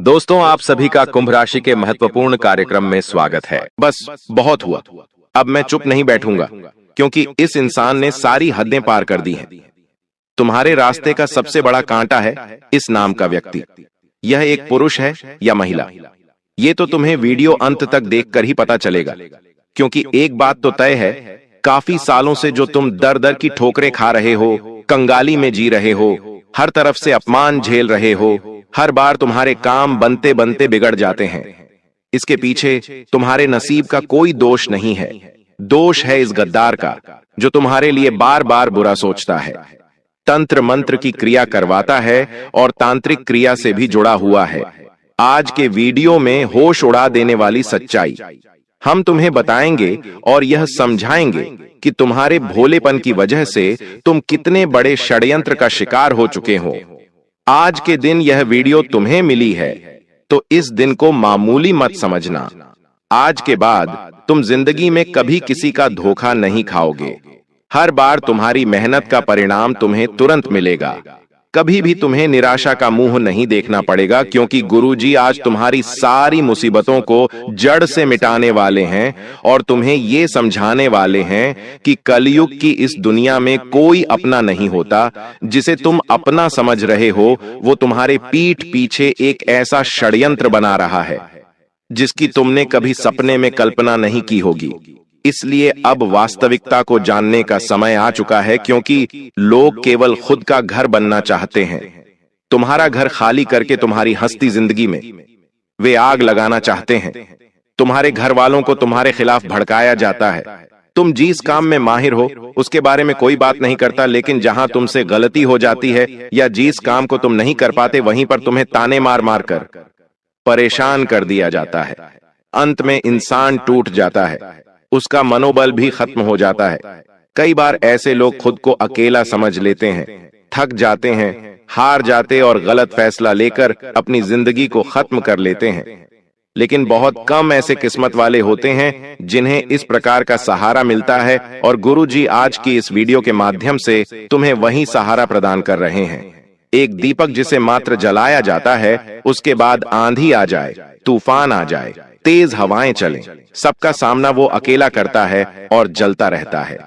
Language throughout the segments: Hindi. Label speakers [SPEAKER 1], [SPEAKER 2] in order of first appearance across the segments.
[SPEAKER 1] दोस्तों, आप सभी का कुंभ राशि के महत्वपूर्ण कार्यक्रम में स्वागत है। बस बहुत हुआ, अब मैं चुप नहीं बैठूंगा क्योंकि इस इंसान ने सारी हदें पार कर दी हैं। तुम्हारे रास्ते का सबसे बड़ा कांटा है इस नाम का व्यक्ति। यह एक पुरुष है या महिला, ये तो तुम्हें वीडियो अंत तक देखकर ही पता चलेगा। क्योंकि एक बात तो तय है, काफी सालों से जो तुम दर दर की ठोकरें खा रहे हो, कंगाली में जी रहे हो, हर तरफ से अपमान झेल रहे हो, हर बार तुम्हारे काम बनते बनते बिगड़ जाते हैं। इसके पीछे तुम्हारे नसीब का कोई दोष नहीं है। दोष है इस गद्दार का जो तुम्हारे लिए बार बार बुरा सोचता है, तंत्र मंत्र की क्रिया करवाता है और तांत्रिक क्रिया से भी जुड़ा हुआ है। आज के वीडियो में होश उड़ा देने वाली सच्चाई हम तुम्हें बताएंगे और यह समझाएंगे कि तुम्हारे भोलेपन की वजह से तुम कितने बड़े षड्यंत्र का शिकार हो चुके हो। आज के दिन यह वीडियो तुम्हें मिली है तो इस दिन को मामूली मत समझना। आज के बाद तुम जिंदगी में कभी किसी का धोखा नहीं खाओगे। हर बार तुम्हारी मेहनत का परिणाम तुम्हें तुरंत मिलेगा। कभी भी तुम्हें निराशा का मुंह नहीं देखना पड़ेगा, क्योंकि गुरुजी आज तुम्हारी सारी मुसीबतों को जड़ से मिटाने वाले हैं और तुम्हें ये समझाने वाले हैं कि कलयुग की इस दुनिया में कोई अपना नहीं होता। जिसे तुम अपना समझ रहे हो वो तुम्हारे पीठ पीछे एक ऐसा षड्यंत्र बना रहा है जिसकी तुमने कभी सपने में कल्पना नहीं की होगी। इसलिए अब वास्तविकता को जानने का समय आ चुका है, क्योंकि लोग केवल खुद का घर बनना चाहते हैं। तुम्हारा घर खाली करके तुम्हारी हंसती जिंदगी में वे आग लगाना चाहते हैं। तुम्हारे घर वालों को तुम्हारे खिलाफ भड़काया जाता है। तुम जिस काम में माहिर हो उसके बारे में कोई बात नहीं करता, लेकिन जहां तुमसे गलती हो जाती है या जिस काम को तुम नहीं कर पाते वहीं पर तुम्हें ताने मार मार कर परेशान कर दिया जाता है। अंत में इंसान टूट जाता है, उसका मनोबल भी खत्म हो जाता है। कई बार ऐसे लोग खुद को अकेला समझ लेते हैं, थक जाते हैं, हार जाते और गलत फैसला लेकर अपनी जिंदगी को खत्म कर लेते हैं। लेकिन बहुत कम ऐसे किस्मत वाले होते हैं जिन्हें इस प्रकार का सहारा मिलता है, और गुरुजी आज की इस वीडियो के माध्यम से तुम्हें वही सहारा प्रदान कर रहे हैं। एक दीपक जिसे मात्र जलाया जाता है, उसके बाद आंधी आ जाए, तूफान आ जाए, तेज हवाएं चलें, सबका सामना वो अकेला करता है और जलता रहता है।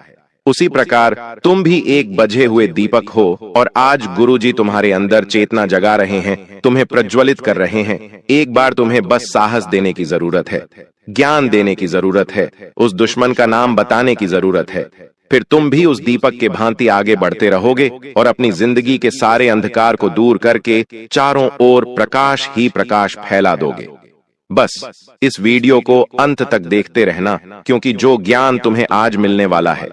[SPEAKER 1] उसी प्रकार तुम भी एक बझे हुए दीपक हो और आज गुरुजी तुम्हारे अंदर चेतना जगा रहे हैं, तुम्हें प्रज्वलित कर रहे हैं। एक बार तुम्हें बस साहस देने की जरूरत है, ज्ञान देने की जरूरत है, उस दुश्मन का नाम बताने की जरूरत है। फिर तुम भी उस दीपक के भांति आगे बढ़ते रहोगे और अपनी जिंदगी के सारे अंधकार को दूर करके चारों ओर प्रकाश ही प्रकाश फैला दोगे। बस इस वीडियो को अंत तक देखते रहना, क्योंकि जो ज्ञान तुम्हें आज मिलने वाला है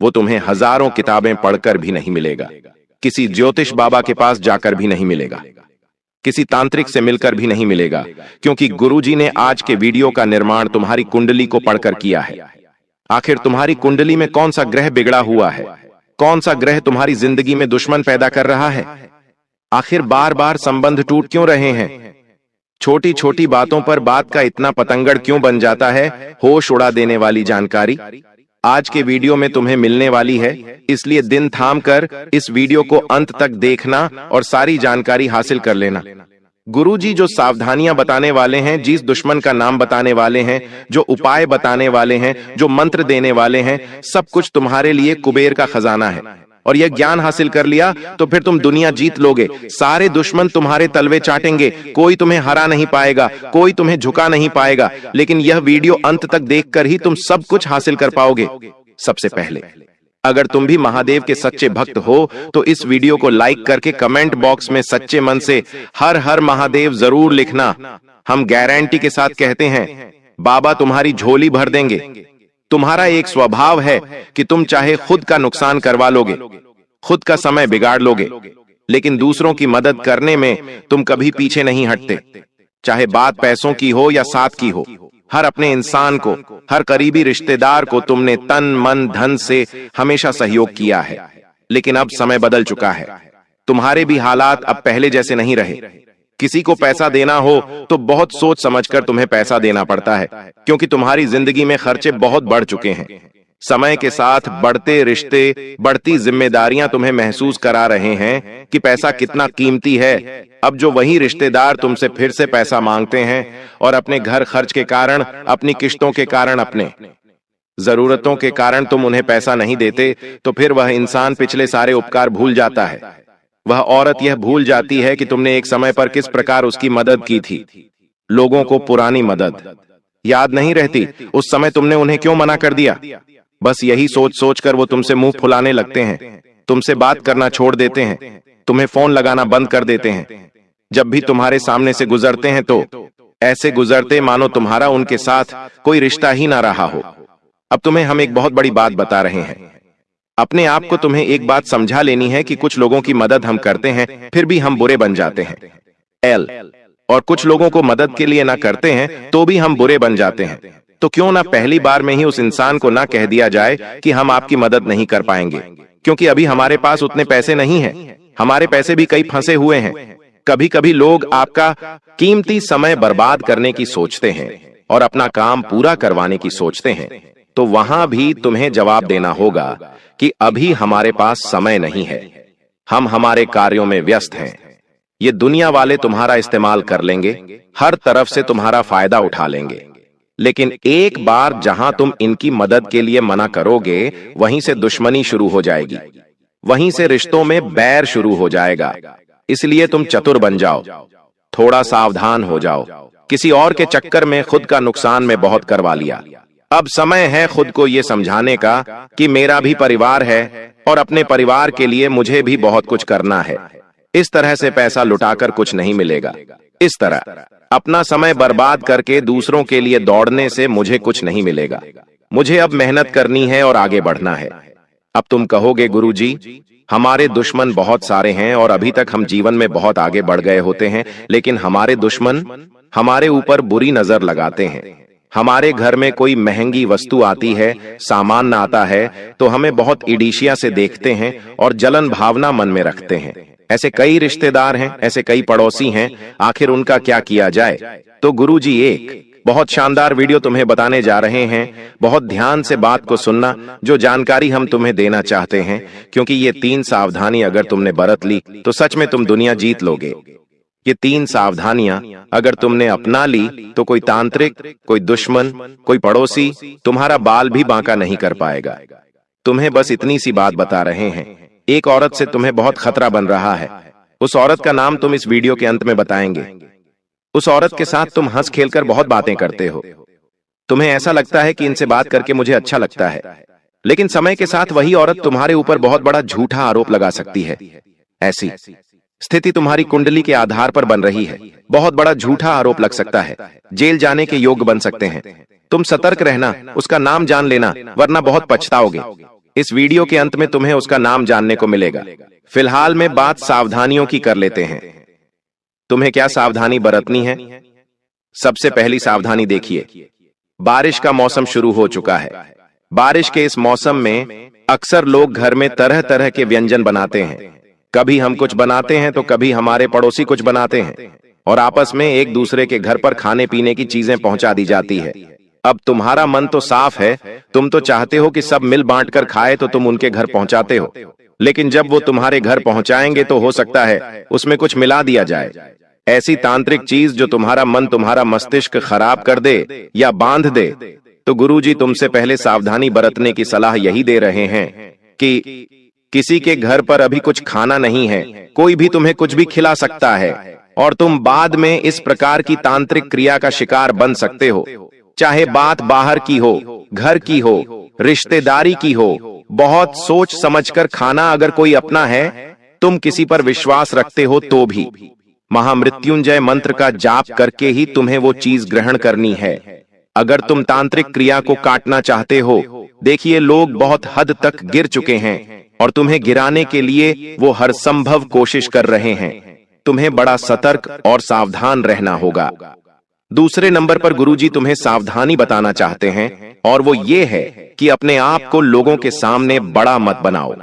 [SPEAKER 1] वो तुम्हें हजारों किताबें पढ़कर भी नहीं मिलेगा, किसी ज्योतिष बाबा के पास जाकर भी नहीं मिलेगा, किसी तांत्रिक से मिलकर भी नहीं मिलेगा, क्योंकि गुरुजी ने आज के वीडियो का निर्माण तुम्हारी कुंडली को पढ़कर किया है। आखिर तुम्हारी कुंडली में कौन सा ग्रह बिगड़ा हुआ है? कौन सा ग्रह तुम्हारी जिंदगी में दुश्मन पैदा कर रहा है? आखिर बार बार संबंध टूट क्यों रहे हैं? छोटी छोटी बातों पर बात का इतना पतंगड़ क्यों बन जाता है? होश उड़ा देने वाली जानकारी आज के वीडियो में तुम्हें मिलने वाली है, इसलिए दिन थाम कर इस वीडियो को अंत तक देखना और सारी जानकारी हासिल कर लेना। गुरुजी जो सावधानियां बताने वाले हैं, जिस दुश्मन का नाम बताने वाले हैं, जो उपाय बताने वाले हैं, जो मंत्र देने वाले हैं, सब कुछ तुम्हारे लिए कुबेर का खजाना है। और यह ज्ञान हासिल कर लिया तो फिर तुम दुनिया जीत लोगे। सारे दुश्मन तुम्हारे तलवे चाटेंगे, कोई तुम्हें हरा नहीं पाएगा, कोई तुम्हें झुका नहीं पाएगा। लेकिन यह वीडियो अंत तक देखकर ही तुम सब कुछ हासिल कर पाओगे। सबसे पहले अगर तुम भी महादेव के सच्चे भक्त हो तो इस वीडियो को लाइक करके कमेंट बॉक्स में सच्चे मन से हर हर महादेव जरूर लिखना। हम गारंटी के साथ कहते हैं, बाबा तुम्हारी झोली भर देंगे। तुम्हारा एक स्वभाव है कि तुम चाहे खुद का नुकसान करवा लोगे, खुद का समय बिगाड़ लोगे, लेकिन दूसरों की मदद करने में तुम कभी पीछे नहीं हटते। चाहे बात पैसों की हो या साथ की हो, हर अपने इंसान को, हर करीबी रिश्तेदार को तुमने तन मन धन से हमेशा सहयोग किया है। लेकिन अब समय बदल चुका है, तुम्हारे भी हालात अब पहले जैसे नहीं रहे। किसी को पैसा देना हो तो बहुत सोच समझकर तुम्हें पैसा देना पड़ता है, क्योंकि तुम्हारी जिंदगी में खर्चे बहुत बढ़ चुके हैं। समय के साथ बढ़ते रिश्ते, बढ़ती जिम्मेदारियां तुम्हें महसूस करा रहे हैं कि पैसा कितना कीमती है। अब जो वही रिश्तेदार तुमसे फिर से पैसा मांगते हैं और अपने घर खर्च के कारण, अपनी किश्तों के कारण, अपने जरूरतों के कारण तुम उन्हें पैसा नहीं देते, तो फिर वह इंसान पिछले सारे उपकार भूल जाता है। वह औरत यह भूल जाती है कि तुमने एक समय पर किस प्रकार उसकी मदद की थी। लोगों को पुरानी मदद याद नहीं रहती, उस समय तुमने उन्हें क्यों मना कर दिया। बस यही सोच सोच कर वो तुमसे मुंह फुलाने लगते हैं, तुमसे बात करना छोड़ देते हैं, तुम्हें फोन लगाना बंद कर देते हैं। जब भी तुम्हारे सामने से गुजरते हैं तो ऐसे गुजरते मानो तुम्हारा उनके साथ कोई रिश्ता ही ना रहा हो। अब तुम्हें हम एक बहुत बड़ी बात बता रहे हैं। अपने आप को तुम्हें एक बात समझा लेनी है कि कुछ लोगों की मदद हम करते हैं फिर भी हम बुरे बन जाते हैं। और कुछ लोगों को मदद के लिए ना करते हैं तो भी हम बुरे बन जाते हैं। तो क्यों ना पहली बार में ही उस इंसान को ना कह दिया जाए कि हम आपकी मदद नहीं कर पाएंगे, क्योंकि अभी हमारे पास उतने पैसे नहीं हैं, हमारे पैसे भी कई फंसे हुए हैं। कभी कभी लोग आपका कीमती समय बर्बाद करने की सोचते हैं और अपना काम पूरा करवाने की सोचते हैं, तो वहां भी तुम्हें जवाब देना होगा कि अभी हमारे पास समय नहीं है, हम हमारे कार्यों में व्यस्त हैं। ये दुनिया वाले तुम्हारा इस्तेमाल कर लेंगे, हर तरफ से तुम्हारा फायदा उठा लेंगे, लेकिन एक बार जहां तुम इनकी मदद के लिए मना करोगे, वहीं से दुश्मनी शुरू हो जाएगी, वहीं से रिश्तों में बैर शुरू हो जाएगा। इसलिए तुम चतुर बन जाओ, थोड़ा सावधान हो जाओ। किसी और के चक्कर में खुद का नुकसान में बहुत करवा लिया। अब समय है खुद को यह समझाने का कि मेरा भी परिवार है और अपने परिवार के लिए मुझे भी बहुत कुछ करना है। इस तरह से पैसा लुटाकर कुछ नहीं मिलेगा। इस तरह अपना समय बर्बाद करके दूसरों के लिए दौड़ने से मुझे कुछ नहीं मिलेगा। मुझे अब मेहनत करनी है और आगे बढ़ना है। अब तुम कहोगे, गुरुजी, हमारे दुश्मन बहुत सारे हैं और अभी तक हम जीवन में बहुत आगे बढ़ गए होते हैं, लेकिन हमारे दुश्मन हमारे ऊपर बुरी नजर लगाते हैं। हमारे घर में कोई महंगी वस्तु आती है, सामान ना आता है, तो हमें बहुत ईर्ष्या से देखते हैं और जलन भावना मन में रखते हैं। ऐसे कई रिश्तेदार हैं, ऐसे कई पड़ोसी हैं, आखिर उनका क्या किया जाए। तो गुरुजी एक बहुत शानदार वीडियो तुम्हें बताने जा रहे हैं। बहुत ध्यान से बात को सुनना, जो जानकारी हम तुम्हें देना चाहते हैं, क्योंकि ये 3 सावधानी अगर तुमने बरत ली तो सच में तुम दुनिया जीत लोगे। ये 3 सावधानियां अगर तुमने अपना ली तो कोई तांत्रिक, कोई दुश्मन, कोई पड़ोसी तुम्हारा बाल भी बांका नहीं कर पाएगा। तुम्हें बस इतनी सी बात बता रहे हैं। एक औरत से तुम्हें बहुत खतरा बन रहा है। उस औरत का नाम तुम इस वीडियो के अंत में बताएंगे। उस औरत के साथ तुम हंस खेलकर बहुत बातें करते हो। तुम्हें ऐसा लगता है कि इनसे बात करके मुझे अच्छा लगता है, लेकिन समय के साथ वही औरत तुम्हारे ऊपर बहुत बड़ा झूठा आरोप लगा सकती है। ऐसी स्थिति तुम्हारी कुंडली के आधार पर बन रही है। बहुत बड़ा झूठा आरोप लग सकता है, जेल जाने के योग्य बन सकते हैं। तुम सतर्क रहना, उसका नाम जान लेना, वरना बहुत पछताओगे। इस वीडियो के अंत में तुम्हें उसका नाम जानने को मिलेगा। फिलहाल में बात सावधानियों की कर लेते हैं। तुम्हें क्या सावधानी बरतनी है? सबसे पहली सावधानी देखिए, बारिश का मौसम शुरू हो चुका है। बारिश के इस मौसम में अक्सर लोग घर में तरह तरह के व्यंजन बनाते हैं। कभी हम कुछ बनाते हैं तो कभी हमारे पड़ोसी कुछ बनाते हैं, और आपस में एक दूसरे के घर पर खाने पीने की चीजें पहुंचा दी जाती है। अब तुम्हारा मन तो साफ है, तुम तो चाहते हो कि सब मिल बांट कर खाए, तो तुम उनके घर पहुंचाते हो। लेकिन जब वो तुम्हारे घर पहुंचाएंगे तो हो सकता है उसमें कुछ मिला दिया जाए, ऐसी तांत्रिक चीज जो तुम्हारा मन, तुम्हारा मस्तिष्क खराब कर दे या बांध दे। तो गुरुजी तुमसे पहले सावधानी बरतने की सलाह यही दे रहे हैं कि किसी के घर पर अभी कुछ खाना नहीं है, कोई भी तुम्हें कुछ भी खिला सकता है, और तुम बाद में इस प्रकार की तांत्रिक क्रिया का शिकार बन सकते हो। चाहे बात बाहर की हो, घर की हो, रिश्तेदारी की हो, बहुत सोच समझकर खाना अगर कोई अपना है, तुम किसी पर विश्वास रखते हो तो भी महामृत्युंजय मंत्र का जाप करके ही तुम्हें वो चीज ग्रहण करनी है। अगर तुम तांत्रिक क्रिया को काटना चाहते हो, देखिए लोग बहुत हद तक गिर चुके हैं और तुम्हें गिराने के लिए वो हर संभव कोशिश कर रहे हैं। तुम्हें बड़ा सतर्क और सावधान रहना होगा। दूसरे नंबर पर गुरुजी तुम्हें सावधानी बताना चाहते हैं, और वो ये है कि अपने आप को लोगों के सामने बड़ा मत बनाओ।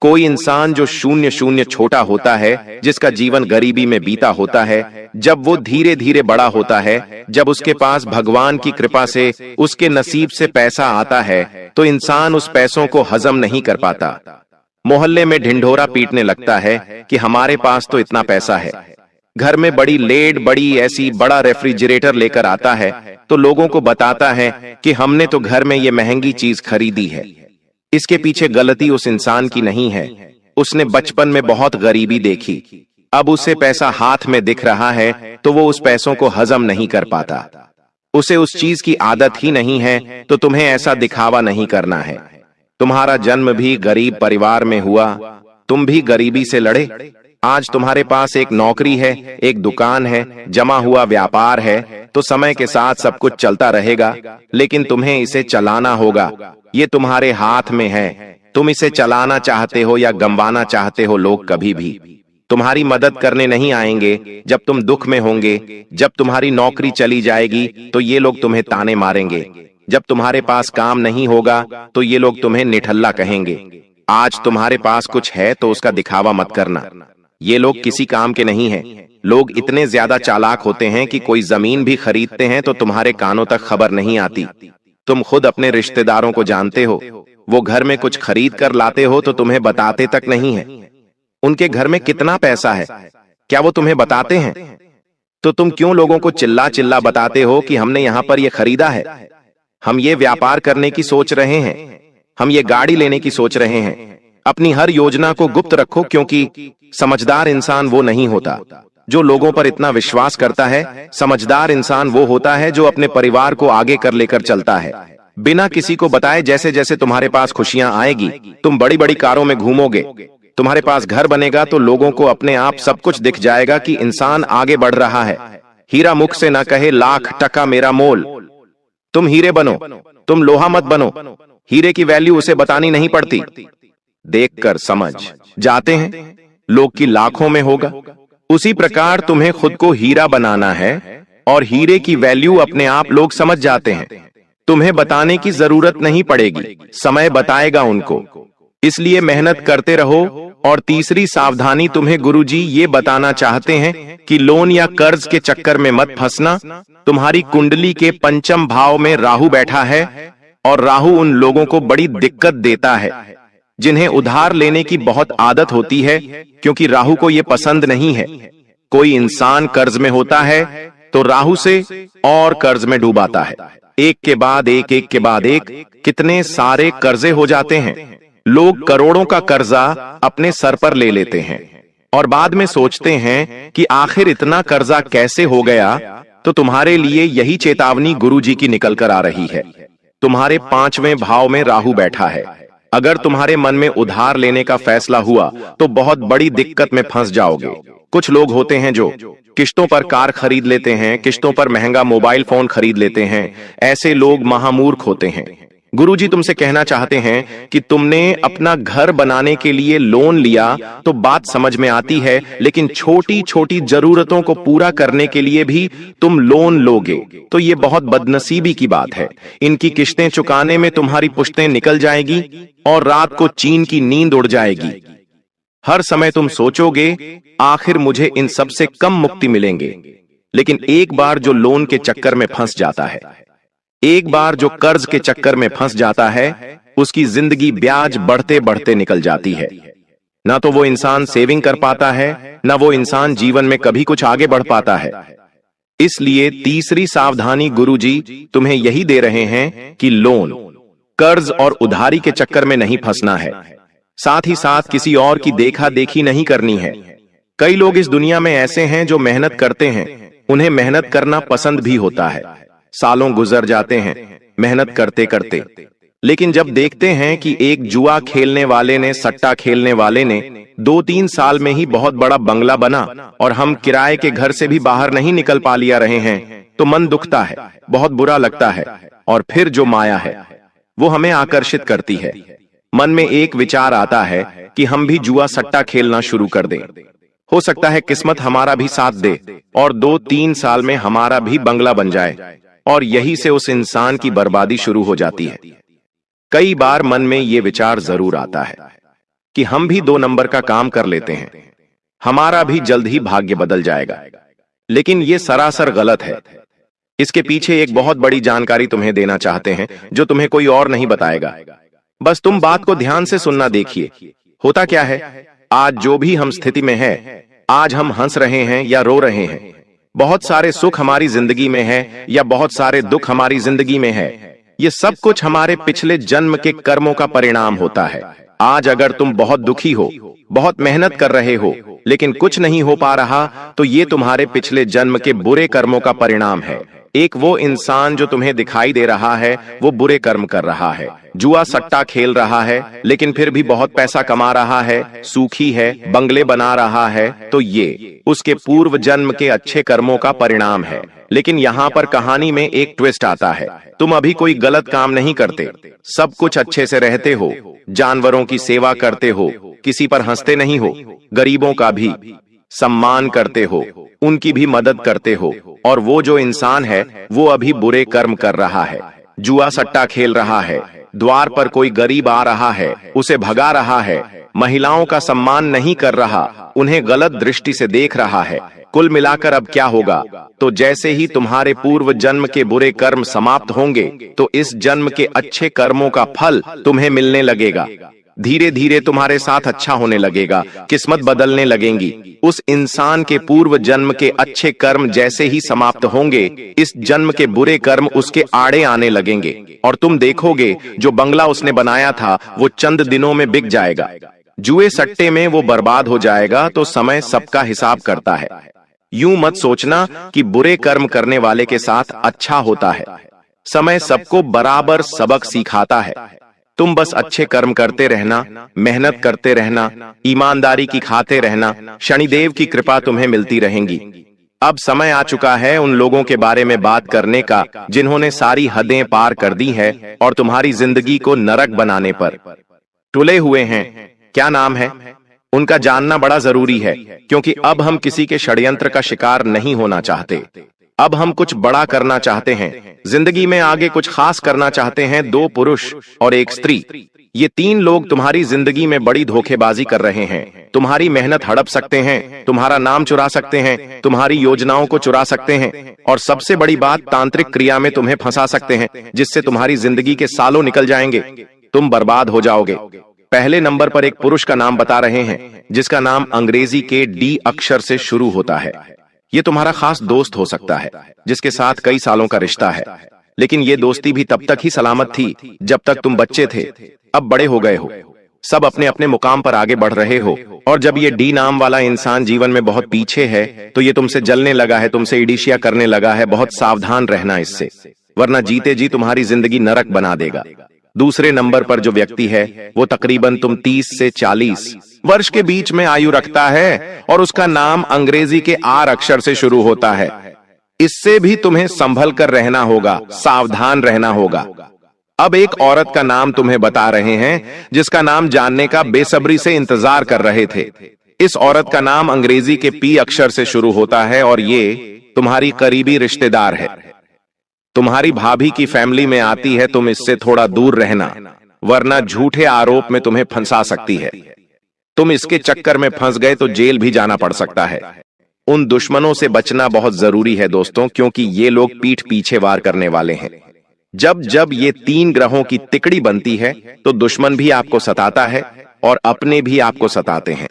[SPEAKER 1] कोई इंसान जो शून्य शून्य छोटा होता है, जिसका जीवन गरीबी में बीता होता है, जब वो धीरे धीरे बड़ा होता है, जब उसके पास भगवान की कृपा से उसके नसीब से पैसा आता है, तो इंसान उस पैसों को हजम नहीं कर पाता। मोहल्ले में ढिंढोरा पीटने लगता है कि हमारे पास तो इतना पैसा है। घर में बड़ी लेड, बड़ी ऐसी बड़ा रेफ्रिजरेटर लेकर आता है तो लोगों को बताता है कि हमने तो घर में ये महंगी चीज खरीदी है। इसके पीछे गलती उस इंसान की नहीं है। उसने बचपन में बहुत गरीबी देखी, अब उसे पैसा हाथ में दिख रहा है तो वो उस पैसों को हजम नहीं कर पाता। उसे उस चीज की आदत ही नहीं है, तो तुम्हें ऐसा दिखावा नहीं करना है। तुम्हारा जन्म भी गरीब परिवार में हुआ, तुम भी गरीबी से लड़े। आज तुम्हारे पास एक नौकरी है, एक दुकान है, जमा हुआ व्यापार है, तो समय के साथ सब कुछ चलता रहेगा, लेकिन तुम्हें इसे चलाना होगा। ये तुम्हारे हाथ में है। तुम इसे चलाना चाहते हो या गंवाना चाहते हो। लोग कभी भी तुम्हारी मदद करने नहीं आएंगे जब तुम दुख में होंगे। जब तुम्हारी नौकरी चली जाएगी तो ये लोग तुम्हें ताने मारेंगे। जब तुम्हारे पास काम नहीं होगा तो ये लोग तुम्हें निठल्ला कहेंगे। आज तुम्हारे पास कुछ है तो उसका दिखावा मत करना। ये लोग किसी काम के नहीं हैं। लोग इतने ज्यादा चालाक होते हैं कि कोई जमीन भी खरीदते हैं तो तुम्हारे कानों तक खबर नहीं आती। तुम खुद अपने रिश्तेदारों को जानते हो, वो घर में कुछ खरीद कर लाते हो तो तुम्हें बताते तक नहीं है। उनके घर में कितना पैसा है, क्या वो तुम्हें बताते हैं? तो तुम क्यों लोगों को चिल्ला चिल्ला बताते हो कि हमने यहां पर ये खरीदा है, हम ये व्यापार करने की सोच रहे हैं, हम ये गाड़ी लेने की सोच रहे हैं। अपनी हर योजना को गुप्त रखो, क्योंकि समझदार इंसान वो नहीं होता जो लोगों पर इतना विश्वास करता है। समझदार इंसान वो होता है जो अपने परिवार को आगे कर लेकर चलता है, बिना किसी को बताए। जैसे जैसे तुम्हारे पास खुशियां आएगी, तुम बड़ी बड़ी कारों में घूमोगे, तुम्हारे पास घर बनेगा, तो लोगों को अपने आप सब कुछ दिख जाएगा कि इंसान आगे बढ़ रहा है। हीरा मुख से ना कहे लाख टका मेरा मोल। तुम हीरे बनो, तुम लोहा मत बनो। हीरे की वैल्यू उसे बतानी नहीं पड़ती, देखकर समझ जाते हैं लोग की लाखों में होगा। उसी प्रकार तुम्हें खुद को हीरा बनाना है और हीरे की वैल्यू अपने आप लोग समझ जाते हैं। तुम्हें बताने की जरूरत नहीं पड़ेगी, समय बताएगा उनको। इसलिए मेहनत करते रहो। और तीसरी सावधानी तुम्हें गुरुजी ये बताना चाहते हैं कि लोन या कर्ज के चक्कर में मत फंसना। तुम्हारी कुंडली के पंचम भाव में राहु बैठा है और राहु उन लोगों को बड़ी दिक्कत देता है जिन्हें उधार लेने की बहुत आदत होती है, क्योंकि राहु को यह पसंद नहीं है। कोई इंसान कर्ज में होता है तो राहु से और कर्ज में डूबाता है। एक के बाद एक, एक के बाद एक, कितने सारे कर्जे हो जाते हैं। लोग करोड़ों का कर्जा अपने सर पर ले लेते हैं और बाद में सोचते हैं कि आखिर इतना कर्जा कैसे हो गया। तो तुम्हारे लिए यही चेतावनी गुरुजी की निकल कर आ रही है। तुम्हारे 5वें भाव में राहु बैठा है। अगर तुम्हारे मन में उधार लेने का फैसला हुआ तो बहुत बड़ी दिक्कत में फंस जाओगे। कुछ लोग होते हैं जो किश्तों पर कार खरीद लेते हैं, किश्तों पर महंगा मोबाइल फोन खरीद लेते हैं। ऐसे लोग महामूर्ख होते हैं। गुरुजी तुमसे कहना चाहते हैं कि तुमने अपना घर बनाने के लिए लोन लिया तो बात समझ में आती है, लेकिन छोटी छोटी जरूरतों को पूरा करने के लिए भी तुम लोन लोगे तो ये बहुत बदनसीबी की बात है। इनकी किश्तें चुकाने में तुम्हारी पुश्तें निकल जाएगी और रात को चीन की नींद उड़ जाएगी। हर समय तुम सोचोगे आखिर मुझे इन सब से कम मुक्ति मिलेंगे। लेकिन एक बार जो लोन के चक्कर में फंस जाता है, एक बार जो कर्ज के चक्कर में फंस जाता है, उसकी जिंदगी ब्याज बढ़ते बढ़ते निकल जाती है। ना तो वो इंसान सेविंग कर पाता है, ना वो इंसान जीवन में कभी कुछ आगे बढ़ पाता है। इसलिए तीसरी सावधानी गुरुजी तुम्हें यही दे रहे हैं कि लोन, कर्ज और उधारी के चक्कर में नहीं फंसना है। साथ ही साथ किसी और की देखा देखी नहीं करनी है। कई लोग इस दुनिया में ऐसे हैं जो मेहनत करते हैं, उन्हें मेहनत करना पसंद भी होता है। सालों गुजर जाते हैं मेहनत करते करते, लेकिन जब देखते हैं कि एक जुआ खेलने वाले ने, सट्टा खेलने वाले ने 2-3 साल में ही बहुत बड़ा बंगला बना और हम किराए के घर से भी बाहर नहीं निकल पा लिया रहे हैं, तो मन दुखता है, बहुत बुरा लगता है। और फिर जो माया है वो हमें आकर्षित करती है। मन में एक विचार आता है कि हम भी जुआ सट्टा खेलना शुरू कर दें। हो सकता है किस्मत हमारा भी साथ दे और 2-3 साल में हमारा भी बंगला बन जाए, और यही से उस इंसान की बर्बादी शुरू हो जाती है। कई बार मन में ये विचार जरूर आता है कि हम भी 2 नंबर का काम कर लेते हैं, हमारा भी जल्द ही भाग्य बदल जाएगा। लेकिन ये सरासर गलत है। इसके पीछे एक बहुत बड़ी जानकारी तुम्हें देना चाहते हैं जो तुम्हें कोई और नहीं बताएगा। बस तुम बात को ध्यान से सुनना। देखिए, होता क्या है, आज जो भी हम स्थिति में है, आज हम हंस रहे हैं या रो रहे हैं, बहुत सारे सुख हमारी जिंदगी में है या बहुत सारे दुख हमारी जिंदगी में है, ये सब कुछ हमारे पिछले जन्म के कर्मों का परिणाम होता है। आज अगर तुम बहुत दुखी हो, बहुत मेहनत कर रहे हो, लेकिन कुछ नहीं हो पा रहा, तो ये तुम्हारे पिछले जन्म के बुरे कर्मों का परिणाम है। एक वो इंसान जो तुम्हें दिखाई दे रहा है, वो बुरे कर्म कर रहा है, जुआ सट्टा खेल रहा है, लेकिन फिर भी बहुत पैसा कमा रहा है, सुखी है, बंगले बना रहा है, तो ये उसके पूर्व जन्म के अच्छे कर्मों का परिणाम है। लेकिन यहाँ पर कहानी में एक ट्विस्ट आता है। तुम अभी कोई गलत काम नहीं करते, सब कुछ अच्छे से रहते हो, जानवरों की सेवा करते हो, किसी पर हंसते नहीं हो, गरीबों का भी सम्मान करते हो, उनकी भी मदद करते हो, और वो जो इंसान है वो अभी बुरे कर्म कर रहा है, जुआ सट्टा खेल रहा है, द्वार पर कोई गरीब आ रहा है, उसे भगा रहा है, महिलाओं का सम्मान नहीं कर रहा, उन्हें गलत दृष्टि से देख रहा है। कुल मिलाकर अब क्या होगा, तो जैसे ही तुम्हारे पूर्व जन्म के बुरे कर्म समाप्त होंगे, तो इस जन्म के अच्छे कर्मों का फल तुम्हें मिलने लगेगा। धीरे धीरे तुम्हारे साथ अच्छा होने लगेगा, किस्मत बदलने लगेंगी। उस इंसान के पूर्व जन्म के अच्छे कर्म जैसे ही समाप्त होंगे, इस जन्म के बुरे कर्म उसके आड़े आने लगेंगे, और तुम देखोगे जो बंगला उसने बनाया था वो चंद दिनों में बिक जाएगा, जुए सट्टे में वो बर्बाद हो जाएगा। तो समय सबका हिसाब करता है। यूं मत सोचना कि बुरे कर्म करने वाले के साथ अच्छा होता है। समय सबको बराबर सबक सिखाता है। तुम बस अच्छे कर्म करते रहना, मेहनत करते रहना, ईमानदारी की खाते रहना, शनिदेव की कृपा तुम्हें मिलती रहेंगी। अब समय आ चुका है उन लोगों के बारे में बात करने का जिन्होंने सारी हदें पार कर दी है और तुम्हारी जिंदगी को नरक बनाने पर तुले हुए हैं। क्या नाम है उनका, जानना बड़ा जरूरी है, क्योंकि अब हम किसी के षड्यंत्र का शिकार नहीं होना चाहते। अब हम कुछ बड़ा करना चाहते हैं, जिंदगी में आगे कुछ खास करना चाहते हैं। 2 पुरुष और 1 स्त्री, ये 3 लोग तुम्हारी जिंदगी में बड़ी धोखेबाजी कर रहे हैं। तुम्हारी मेहनत हड़प सकते हैं, तुम्हारा नाम चुरा सकते हैं, तुम्हारी योजनाओं को चुरा सकते हैं, और सबसे बड़ी बात, तांत्रिक क्रिया में तुम्हें फंसा सकते हैं, जिससे तुम्हारी जिंदगी के सालों निकल जाएंगे, तुम बर्बाद हो जाओगे। पहले नंबर पर एक पुरुष का नाम बता रहे हैं, जिसका नाम अंग्रेजी के डी अक्षर से शुरू होता है। ये तुम्हारा खास दोस्त हो सकता है, जिसके साथ कई सालों का रिश्ता है, लेकिन ये दोस्ती भी तब तक ही सलामत थी जब तक तुम बच्चे थे। अब बड़े हो गए हो, सब अपने अपने मुकाम पर आगे बढ़ रहे हो, और जब ये डी नाम वाला इंसान जीवन में बहुत पीछे है, तो ये तुमसे जलने लगा है, तुमसे ईर्ष्या करने लगा है। बहुत सावधान रहना इससे, वरना जीते जी तुम्हारी जिंदगी नरक बना देगा। दूसरे नंबर पर जो व्यक्ति है वो तकरीबन तुम 30 से 40 वर्ष के बीच में आयु रखता है, और उसका नाम अंग्रेजी के आर अक्षर से शुरू होता है। इससे भी तुम्हें संभल कर रहना होगा, सावधान रहना होगा। अब एक औरत का नाम तुम्हें बता रहे हैं, जिसका नाम जानने का बेसब्री से इंतजार कर रहे थे। इस औरत का नाम अंग्रेजी के पी अक्षर से शुरू होता है, और ये तुम्हारी करीबी रिश्तेदार है, तुम्हारी भाभी की फैमिली में आती है। तुम इससे थोड़ा दूर रहना, वरना झूठे आरोप में तुम्हें फंसा सकती है। तुम इसके चक्कर में फंस गए तो जेल भी जाना पड़ सकता है। उन दुश्मनों से बचना बहुत जरूरी है दोस्तों, क्योंकि ये लोग पीठ पीछे वार करने वाले हैं। जब जब ये 3 ग्रहों की तिकड़ी बनती है, तो दुश्मन भी आपको सताता है और अपने भी आपको सताते हैं।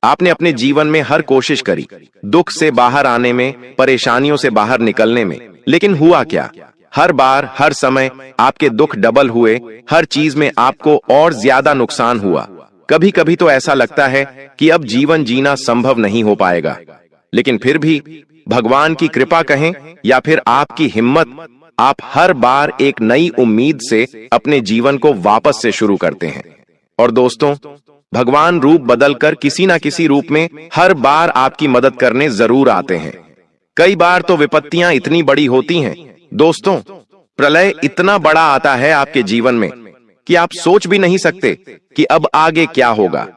[SPEAKER 1] आपने अपने जीवन में हर कोशिश करी दुख से बाहर आने में, परेशानियों से बाहर निकलने में, लेकिन हुआ क्या? हर बार, हर समय आपके दुख डबल हुए, हर चीज में आपको और ज्यादा नुकसान हुआ। कभी कभी तो ऐसा लगता है कि अब जीवन जीना संभव नहीं हो पाएगा, लेकिन फिर भी भगवान की कृपा कहें या फिर आपकी हिम्मत, आप हर बार एक नई उम्मीद से अपने जीवन को वापस से शुरू करते हैं। और दोस्तों, भगवान रूप बदलकर किसी ना किसी रूप में हर बार आपकी मदद करने जरूर आते हैं। कई बार तो विपत्तियां इतनी बड़ी होती हैं दोस्तों, प्रलय इतना बड़ा आता है आपके जीवन में कि आप सोच भी नहीं सकते कि अब आगे क्या होगा,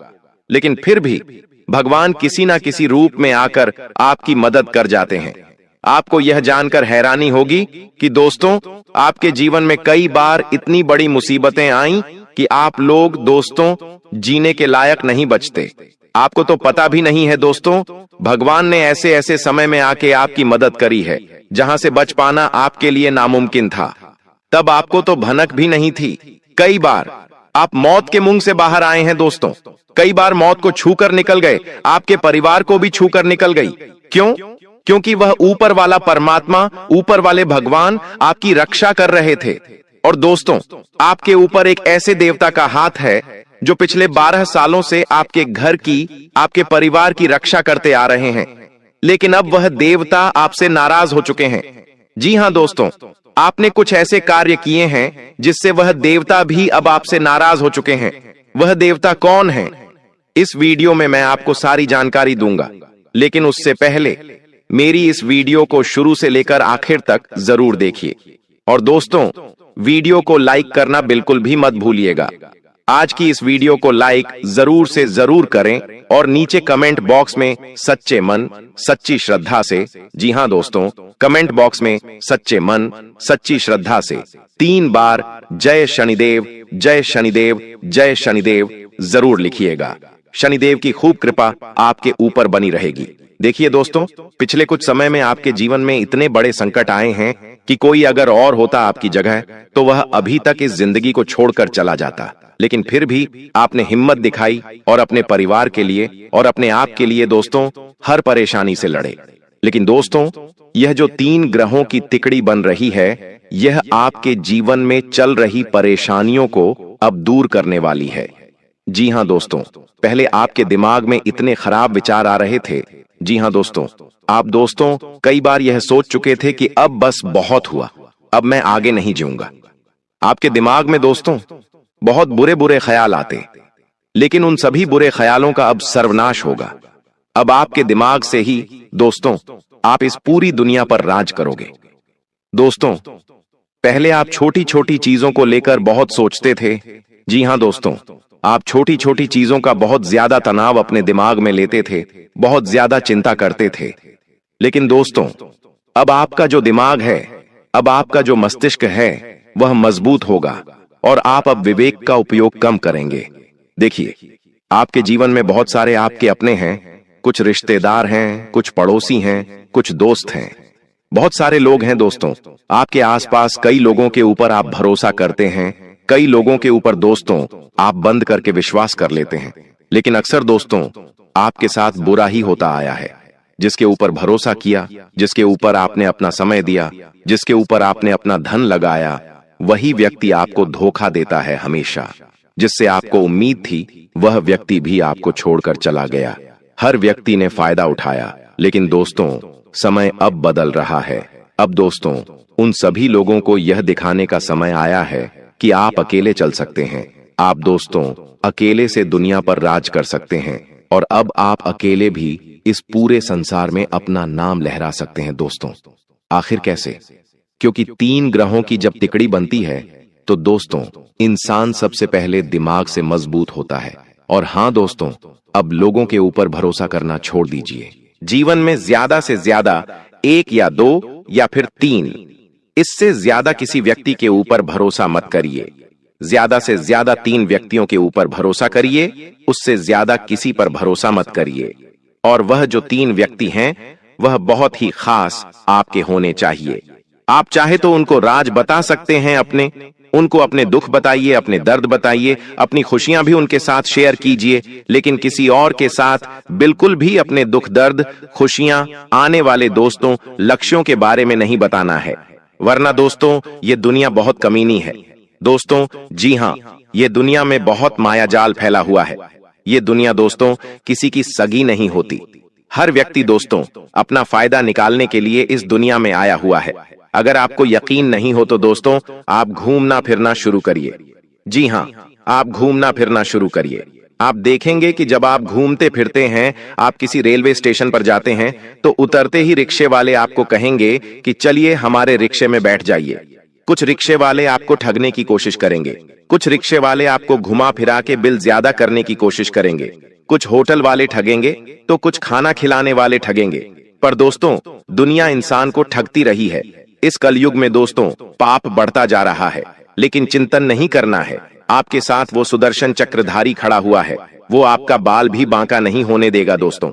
[SPEAKER 1] लेकिन फिर भी भगवान किसी ना किसी रूप में आकर आपकी मदद कर जाते हैं। आपको यह जानकर हैरानी होगी कि दोस्तों, आपके जीवन में कई बार इतनी बड़ी मुसीबतें आईं कि आप लोग दोस्तों जीने के लायक नहीं बचते। आपको तो पता भी नहीं है दोस्तों, भगवान ने ऐसे ऐसे समय में आके आपकी मदद करी है जहां से बच पाना आपके लिए नामुमकिन था। तब आपको तो भनक भी नहीं थी। कई बार आप मौत के मुंह से बाहर आए हैं दोस्तों। कई बार मौत को छूकर निकल गए, आपके परिवार को भी छूकर निकल गई। क्यों? क्योंकि वह ऊपर वाला परमात्मा, ऊपर वाले भगवान आपकी रक्षा कर रहे थे। और दोस्तों, आपके ऊपर एक ऐसे देवता का हाथ है जो पिछले 12 सालों से आपके घर की, आपके परिवार की रक्षा करते आ रहे हैं। लेकिन अब वह देवता आपसे नाराज हो चुके हैं। जी हां दोस्तों, आपने कुछ ऐसे कार्य किए हैं जिससे वह देवता भी अब आपसे नाराज हो चुके हैं। वह देवता कौन है? इस वीडियो में मैं आपको सारी जानकारी दूंगा, लेकिन उससे पहले मेरी इस वीडियो को शुरू से लेकर आखिर तक जरूर देखिए। और दोस्तों, वीडियो को लाइक करना बिल्कुल भी मत भूलिएगा। आज की इस वीडियो को लाइक जरूर से जरूर करें और नीचे कमेंट बॉक्स में सच्चे मन, सच्ची श्रद्धा से, जी हां दोस्तों, कमेंट बॉक्स में सच्चे मन, सच्ची श्रद्धा से 3 बार जय शनिदेव, जय शनिदेव, जय शनिदेव जरूर लिखिएगा। शनिदेव की खूब कृपा आपके ऊपर बनी रहेगी। देखिए दोस्तों, पिछले कुछ समय में आपके जीवन में इतने बड़े संकट आए हैं कि कोई अगर और होता आपकी जगह तो वह अभी तक इस जिंदगी को छोड़कर चला जाता। लेकिन फिर भी आपने हिम्मत दिखाई और अपने परिवार के लिए और अपने आप के लिए दोस्तों हर परेशानी से लड़े। लेकिन दोस्तों, यह जो 3 ग्रहों की तिकड़ी बन रही है, यह आपके जीवन में चल रही परेशानियों को अब दूर करने वाली है। जी हां दोस्तों, पहले आपके दिमाग में इतने खराब विचार आ रहे थे। जी हां दोस्तों, आप दोस्तों कई बार यह सोच चुके थे कि अब बस बहुत हुआ, अब मैं आगे नहीं जीऊंगा। आपके दिमाग में दोस्तों बहुत बुरे बुरे ख्याल आते, लेकिन उन सभी बुरे ख्यालों का अब सर्वनाश होगा। अब आपके दिमाग से ही दोस्तों आप इस पूरी दुनिया पर राज करोगे। दोस्तों, पहले आप छोटी छोटी चीजों को लेकर बहुत सोचते थे। जी हां दोस्तों, आप छोटी छोटी चीजों का बहुत ज्यादा तनाव अपने दिमाग में लेते थे, बहुत ज्यादा चिंता करते थे। लेकिन दोस्तों, अब आपका जो दिमाग है, अब आपका जो मस्तिष्क है, वह मजबूत होगा और आप अब विवेक का उपयोग कम करेंगे। देखिए, आपके जीवन में बहुत सारे आपके अपने हैं, कुछ रिश्तेदार हैं, कुछ पड़ोसी हैं, कुछ दोस्त हैं, बहुत सारे लोग हैं दोस्तों। आपके आसपास कई लोगों के ऊपर आप भरोसा करते हैं, कई लोगों के ऊपर दोस्तों आप बंद करके विश्वास कर लेते हैं। लेकिन अक्सर दोस्तों आपके साथ बुरा ही होता आया है। जिसके ऊपर भरोसा किया, जिसके ऊपर आपने अपना समय दिया, जिसके ऊपर आपने अपना धन लगाया, वही व्यक्ति आपको धोखा देता है हमेशा। जिससे आपको उम्मीद थी, वह व्यक्ति भी आपको छोड़कर चला गया। हर व्यक्ति ने फायदा उठाया। लेकिन दोस्तों, समय अब बदल रहा है। अब दोस्तों उन सभी लोगों को यह दिखाने का समय आया है कि आप अकेले चल सकते हैं। आप दोस्तों अकेले से दुनिया पर राज कर सकते हैं और अब आप अकेले भी इस पूरे संसार में अपना नाम लहरा सकते हैं दोस्तों। आखिर कैसे? क्योंकि 3 ग्रहों की जब तिकड़ी बनती है तो दोस्तों इंसान सबसे पहले दिमाग से मजबूत होता है। और हां दोस्तों, अब लोगों के ऊपर भरोसा करना छोड़ दीजिए। जीवन में ज्यादा से ज्यादा 1 या 2 या फिर 3, इससे ज्यादा किसी व्यक्ति के ऊपर भरोसा मत करिए। ज्यादा से ज्यादा 3 व्यक्तियों के ऊपर भरोसा करिए, उससे ज्यादा किसी पर भरोसा मत करिए। और वह जो 3 व्यक्ति हैं, वह बहुत ही खास आपके होने चाहिए। आप चाहे तो उनको राज बता सकते हैं अपने, उनको अपने दुख बताइए, अपने दर्द बताइए, अपनी खुशियां भी उनके साथ शेयर कीजिए। लेकिन किसी और के साथ बिल्कुल भी अपने दुख दर्द, खुशियां, आने वाले दोस्तों, लक्ष्यों के बारे में नहीं बताना है। वरना दोस्तों ये दुनिया बहुत कमीनी है। दोस्तों जी हां, ये दुनिया में बहुत मायाजाल फैला हुआ है। ये दुनिया दोस्तों किसी की सगी नहीं होती। हर व्यक्ति दोस्तों अपना फायदा निकालने के लिए इस दुनिया में आया हुआ है। अगर आपको यकीन नहीं हो तो दोस्तों आप घूमना फिरना शुरू करिए। जी हां, आप घूमना फिरना शुरू करिए। आप देखेंगे कि जब आप घूमते फिरते हैं, आप किसी रेलवे स्टेशन पर जाते हैं तो उतरते ही रिक्शे वाले आपको कहेंगे कि चलिए हमारे रिक्शे में बैठ जाइए। कुछ रिक्शे वाले आपको ठगने की कोशिश करेंगे, कुछ रिक्शे वाले आपको घुमा फिरा के बिल ज्यादा करने की कोशिश करेंगे, कुछ होटल वाले ठगेंगे तो कुछ खाना खिलाने वाले ठगेंगे। पर दोस्तों दुनिया इंसान को ठगती रही है। इस कलयुग में दोस्तों पाप बढ़ता जा रहा है। लेकिन चिंतन नहीं करना है। आपके साथ वो सुदर्शन चक्रधारी खड़ा हुआ है, वो आपका बाल भी बांका नहीं होने देगा दोस्तों।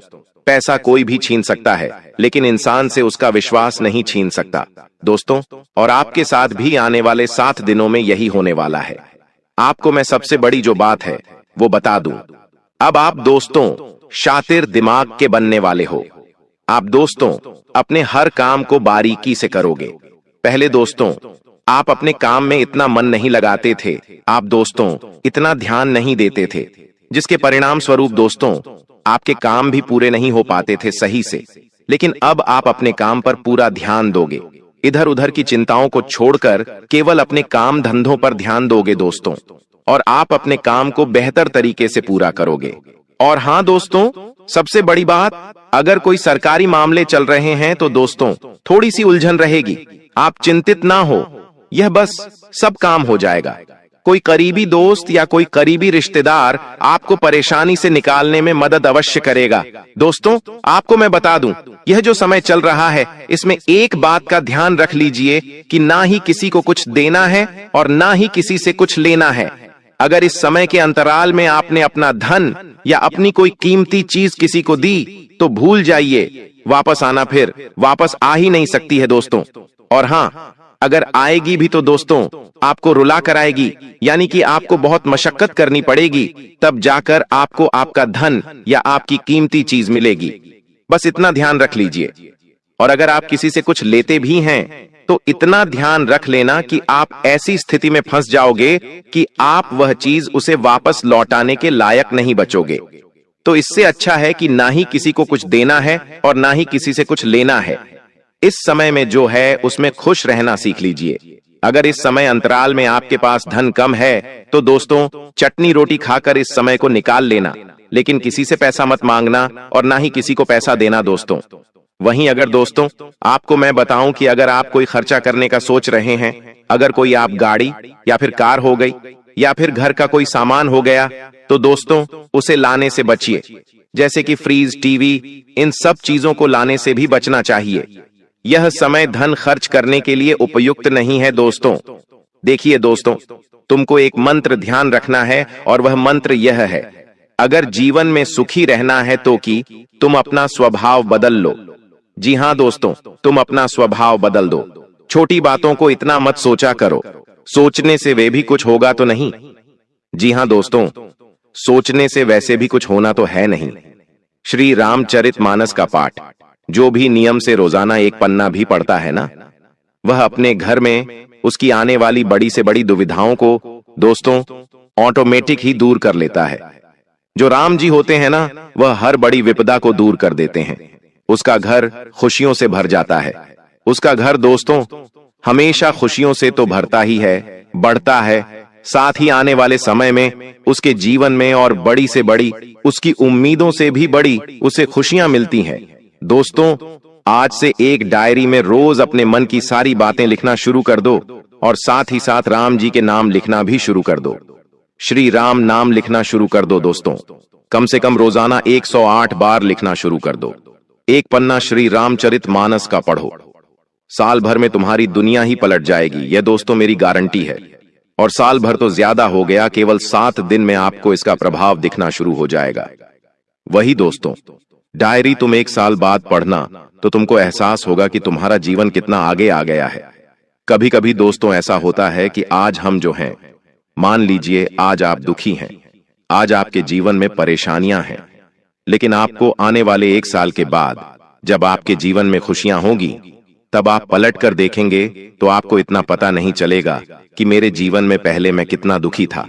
[SPEAKER 1] पैसा कोई भी छीन सकता है, लेकिन इंसान से उसका विश्वास नहीं छीन सकता दोस्तों। और आपके साथ भी आने वाले 7 दिनों में यही होने वाला है। आपको मैं सबसे बड़ी जो बात है वो बता दूं। अब आप दोस्तों शातिर दिमाग के बनने वाले हो। आप दोस्तों अपने हर काम को बारीकी से करोगे। पहले दोस्तों आप अपने काम में इतना मन नहीं लगाते थे, आप दोस्तों इतना ध्यान नहीं देते थे, जिसके परिणाम स्वरूप दोस्तों आपके काम भी पूरे नहीं हो पाते थे सही से। लेकिन अब आप अपने काम पर पूरा ध्यान दोगे, इधर उधर की चिंताओं को छोड़कर केवल अपने काम धंधों पर ध्यान दोगे दोस्तों, और आप अपने काम को बेहतर तरीके से पूरा करोगे। और हाँ दोस्तों, सबसे बड़ी बात, अगर कोई सरकारी मामले चल रहे हैं तो दोस्तों थोड़ी सी उलझन रहेगी। आप चिंतित ना हो, यह बस सब काम हो जाएगा। कोई करीबी दोस्त या कोई करीबी रिश्तेदार आपको परेशानी से निकालने में मदद अवश्य करेगा। दोस्तों आपको मैं बता दूं, यह जो समय चल रहा है इसमें एक बात का ध्यान रख लीजिए कि ना ही किसी को कुछ देना है और ना ही किसी से कुछ लेना है। अगर इस समय के अंतराल में आपने अपना धन या अपनी कोई कीमती चीज किसी को दी तो भूल जाइए, वापस आना फिर वापस आ ही नहीं सकती है दोस्तों। और हाँ, अगर आएगी भी तो दोस्तों आपको रुला कर आएगी, यानी कि आपको बहुत मशक्कत करनी पड़ेगी, तब जाकर आपको आपका धन या आपकी कीमती चीज मिलेगी। बस इतना ध्यान रख लीजिए। और अगर आप किसी से कुछ लेते भी हैं तो इतना ध्यान रख लेना कि आप ऐसी स्थिति में फंस जाओगे कि आप वह चीज उसे वापस लौटाने के लायक नहीं बचोगे। तो इससे अच्छा है कि ना ही किसी को कुछ देना है और ना ही किसी से कुछ लेना है। इस समय में जो है उसमें खुश रहना सीख लीजिए। अगर इस समय अंतराल में आपके पास धन कम है तो दोस्तों चटनी रोटी खाकर इस समय को निकाल लेना, लेकिन किसी से पैसा मत मांगना और ना ही किसी को पैसा देना दोस्तों। वहीं अगर दोस्तों आपको मैं बताऊं कि अगर आप कोई खर्चा करने का सोच रहे हैं, अगर कोई आप गाड़ी या फिर कार हो गई या फिर घर का कोई सामान हो गया, तो दोस्तों उसे लाने से बचिए। जैसे कि फ्रीज, टीवी, इन सब चीजों को लाने से भी बचना चाहिए। यह समय धन खर्च करने के लिए उपयुक्त नहीं है दोस्तों। देखिए दोस्तों, तुमको एक मंत्र ध्यान रखना है और वह मंत्र यह है, अगर जीवन में सुखी रहना है तो कि तुम अपना स्वभाव बदल लो। जी हाँ दोस्तों, तुम अपना स्वभाव बदल दो। छोटी बातों को इतना मत सोचा करो, सोचने से वे भी कुछ होगा तो नहीं। जी हाँ दोस्तों, सोचने से वैसे भी कुछ होना तो है नहीं। श्री रामचरितमानस का पाठ जो भी नियम से रोजाना एक पन्ना भी पढ़ता है ना, वह अपने घर में उसकी आने वाली बड़ी से बड़ी दुविधाओं को दोस्तों ऑटोमेटिक ही दूर कर लेता है। जो राम जी होते हैं ना, वह हर बड़ी विपदा को दूर कर देते हैं। उसका घर खुशियों से भर जाता है। उसका घर दोस्तों हमेशा खुशियों से तो भरता ही है, बढ़ता है। साथ ही आने वाले समय में उसके जीवन में और बड़ी से बड़ी उसकी उम्मीदों से भी बड़ी उसे खुशियां मिलती हैं। दोस्तों आज से एक डायरी में रोज अपने मन की सारी बातें लिखना शुरू कर दो और साथ ही साथ राम जी के नाम लिखना भी शुरू कर दो। श्री राम नाम लिखना शुरू कर दो दोस्तों। कम से कम रोजाना 108 बार लिखना शुरू कर दो। एक पन्ना श्री रामचरितमानस का पढ़ो, साल भर में तुम्हारी दुनिया ही पलट जाएगी, यह दोस्तों मेरी गारंटी है। और साल भर तो ज्यादा हो गया, केवल 7 दिन में आपको इसका प्रभाव दिखना शुरू हो जाएगा। वही दोस्तों, डायरी तुम 1 साल बाद पढ़ना तो तुमको एहसास होगा कि तुम्हारा जीवन कितना आगे आ गया है। कभी कभी दोस्तों ऐसा होता है कि आज हम जो हैं, मान लीजिए आज आप दुखी हैं, आज आपके जीवन में परेशानियां हैं, लेकिन आपको आने वाले 1 साल के बाद जब आपके जीवन में खुशियां होंगी, तब आप पलट कर देखेंगे तो आपको इतना पता नहीं चलेगा कि मेरे जीवन में पहले मैं कितना दुखी था।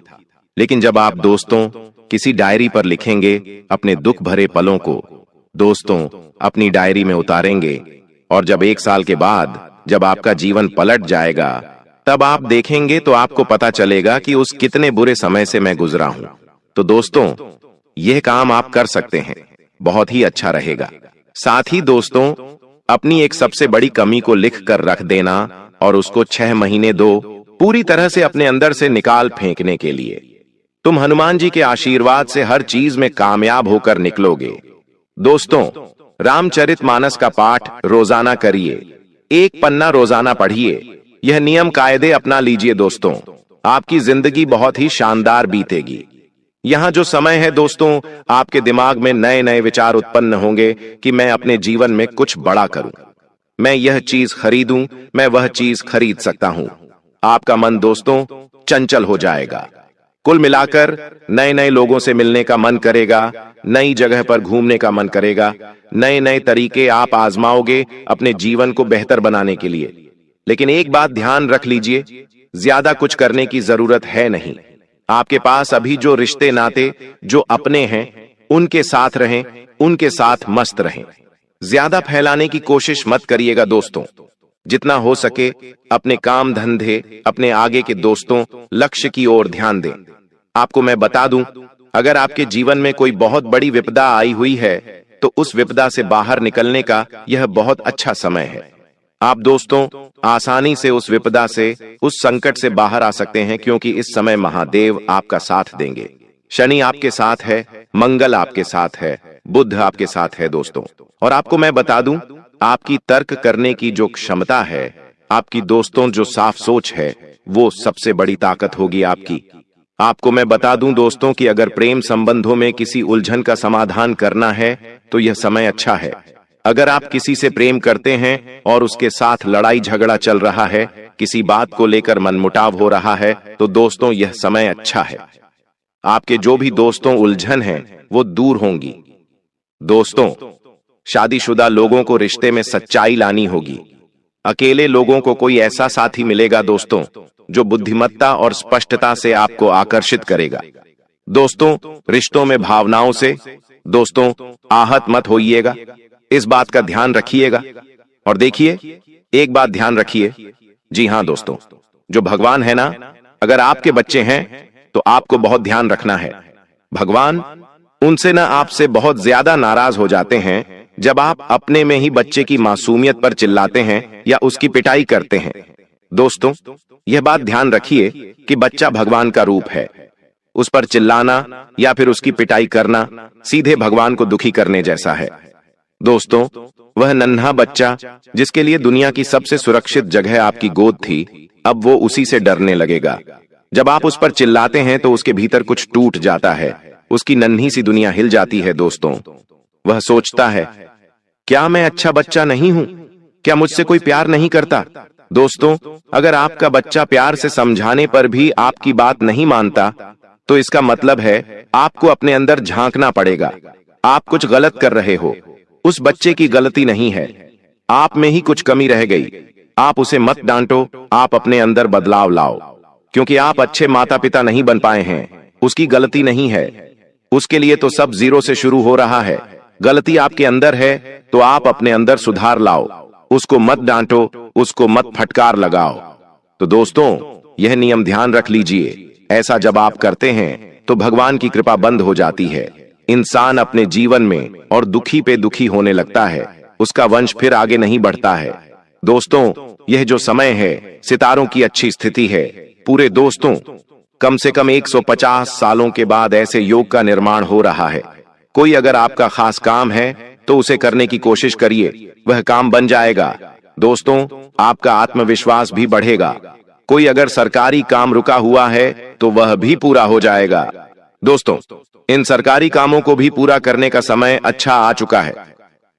[SPEAKER 1] लेकिन जब आप दोस्तों किसी डायरी पर लिखेंगे अपने दुख भरे पलों को, दोस्तों अपनी डायरी में उतारेंगे, और जब 1 साल के बाद जब आपका जीवन पलट जाएगा, तब आप देखेंगे तो आपको पता चलेगा कि उस कितने बुरे समय से मैं गुजरा हूं। तो दोस्तों यह काम आप कर सकते हैं, बहुत ही अच्छा रहेगा। साथ ही दोस्तों अपनी एक सबसे बड़ी कमी को लिख कर रख देना और उसको 6 महीने दो पूरी तरह से अपने अंदर से निकाल फेंकने के लिए। तुम हनुमान जी के आशीर्वाद से हर चीज में कामयाब होकर निकलोगे। दोस्तों रामचरितमानस का पाठ रोजाना करिए, 1 पन्ना रोजाना पढ़िए। यह नियम कायदे अपना लीजिए दोस्तों। आपकी जिंदगी बहुत ही शानदार बीतेगी। यहाँ जो समय है दोस्तों, आपके दिमाग में नए नए विचार उत्पन्न होंगे कि मैं अपने जीवन में कुछ बड़ा करूं, मैं यह चीज खरीदूं, मैं वह चीज खरीद सकता हूं। आपका मन दोस्तों चंचल हो जाएगा। कुल मिलाकर नए नए लोगों से मिलने का मन करेगा, नई जगह पर घूमने का मन करेगा, नए नए तरीके आप आजमाओगे अपने जीवन को बेहतर बनाने के लिए। लेकिन एक बात ध्यान रख लीजिए, ज्यादा कुछ करने की जरूरत है नहीं। आपके पास अभी जो रिश्ते नाते जो अपने हैं उनके साथ रहें, उनके साथ मस्त रहें। ज्यादा फैलाने की कोशिश मत करिएगा दोस्तों। जितना हो सके अपने काम धंधे, अपने आगे के दोस्तों, लक्ष्य की ओर ध्यान दें। आपको मैं बता दूं, अगर आपके जीवन में कोई बहुत बड़ी विपदा आई हुई है तो उस विपदा से बाहर निकलने का यह बहुत अच्छा समय है। आप दोस्तों आसानी से उस विपदा से, उस संकट से बाहर आ सकते हैं, क्योंकि इस समय महादेव आपका साथ देंगे। शनि आपके साथ है, मंगल आपके साथ है, बुध आपके साथ है दोस्तों। और आपको मैं बता दूं, आपकी तर्क करने की जो क्षमता है, आपकी दोस्तों जो साफ सोच है, वो सबसे बड़ी ताकत होगी आपकी। आपको मैं बता दूं दोस्तों कि अगर प्रेम संबंधों में किसी उलझन का समाधान करना है तो यह समय अच्छा है। अगर आप किसी से प्रेम करते हैं और उसके साथ लड़ाई झगड़ा चल रहा है, किसी बात को लेकर मनमुटाव हो रहा है, तो दोस्तों यह समय अच्छा है। आपके जो भी दोस्तों उलझन हैं वो दूर होंगी। दोस्तों शादीशुदा लोगों को रिश्ते में सच्चाई लानी होगी। अकेले लोगों को कोई ऐसा साथी मिलेगा दोस्तों जो बुद्धिमत्ता और स्पष्टता से आपको आकर्षित करेगा। दोस्तों रिश्तों में भावनाओं से दोस्तों आहत मत होइएगा, इस बात का ध्यान रखिएगा। और देखिए एक बात ध्यान रखिए, जी हां दोस्तों, जो भगवान है ना, अगर आपके बच्चे हैं तो आपको बहुत ध्यान रखना है। भगवान उनसे ना आपसे बहुत ज्यादा नाराज हो जाते हैं जब आप अपने में ही बच्चे की मासूमियत पर चिल्लाते हैं या उसकी पिटाई करते हैं। दोस्तों यह बात ध्यान रखिए कि बच्चा भगवान का रूप है। उस पर चिल्लाना या फिर उसकी पिटाई करना सीधे भगवान को दुखी करने जैसा है। दोस्तों वह नन्हा बच्चा जिसके लिए दुनिया की सबसे सुरक्षित जगह आपकी गोद थी, अब वो उसी से डरने लगेगा। जब आप उस पर चिल्लाते हैं तो उसके भीतर कुछ टूट जाता है, उसकी नन्ही सी दुनिया हिल जाती है। दोस्तों वह सोचता है, क्या मैं अच्छा बच्चा नहीं हूं? क्या मुझसे कोई प्यार नहीं करता? दोस्तों अगर आपका बच्चा प्यार से समझाने पर भी आपकी बात नहीं मानता तो इसका मतलब है आपको अपने अंदर झांकना पड़ेगा। आप कुछ गलत कर रहे हो। उस बच्चे की गलती नहीं है, आप में ही कुछ कमी रह गई। आप उसे मत डांटो, आप अपने अंदर बदलाव लाओ, क्योंकि आप अच्छे माता पिता नहीं बन पाए हैं। उसकी गलती नहीं है, उसके लिए तो सब जीरो से शुरू हो रहा है। गलती आपके अंदर है तो आप अपने अंदर सुधार लाओ। उसको मत डांटो, उसको मत फटकार लगाओ। तो दोस्तों यह नियम ध्यान रख लीजिए, ऐसा जब आप करते हैं तो भगवान की कृपा बंद हो जाती है। इंसान अपने जीवन में और दुखी पे दुखी होने लगता है, उसका वंश फिर आगे नहीं बढ़ता है। दोस्तों यह जो समय है, सितारों की अच्छी स्थिति है। पूरे दोस्तों कम से कम 150 सालों के बाद ऐसे योग का निर्माण हो रहा है। कोई अगर आपका खास काम है तो उसे करने की कोशिश करिए, वह काम बन जाएगा। दोस्तों आपका आत्मविश्वास भी बढ़ेगा। कोई अगर सरकारी काम रुका हुआ है तो वह भी पूरा हो जाएगा। दोस्तों इन सरकारी कामों को भी पूरा करने का समय अच्छा आ चुका है।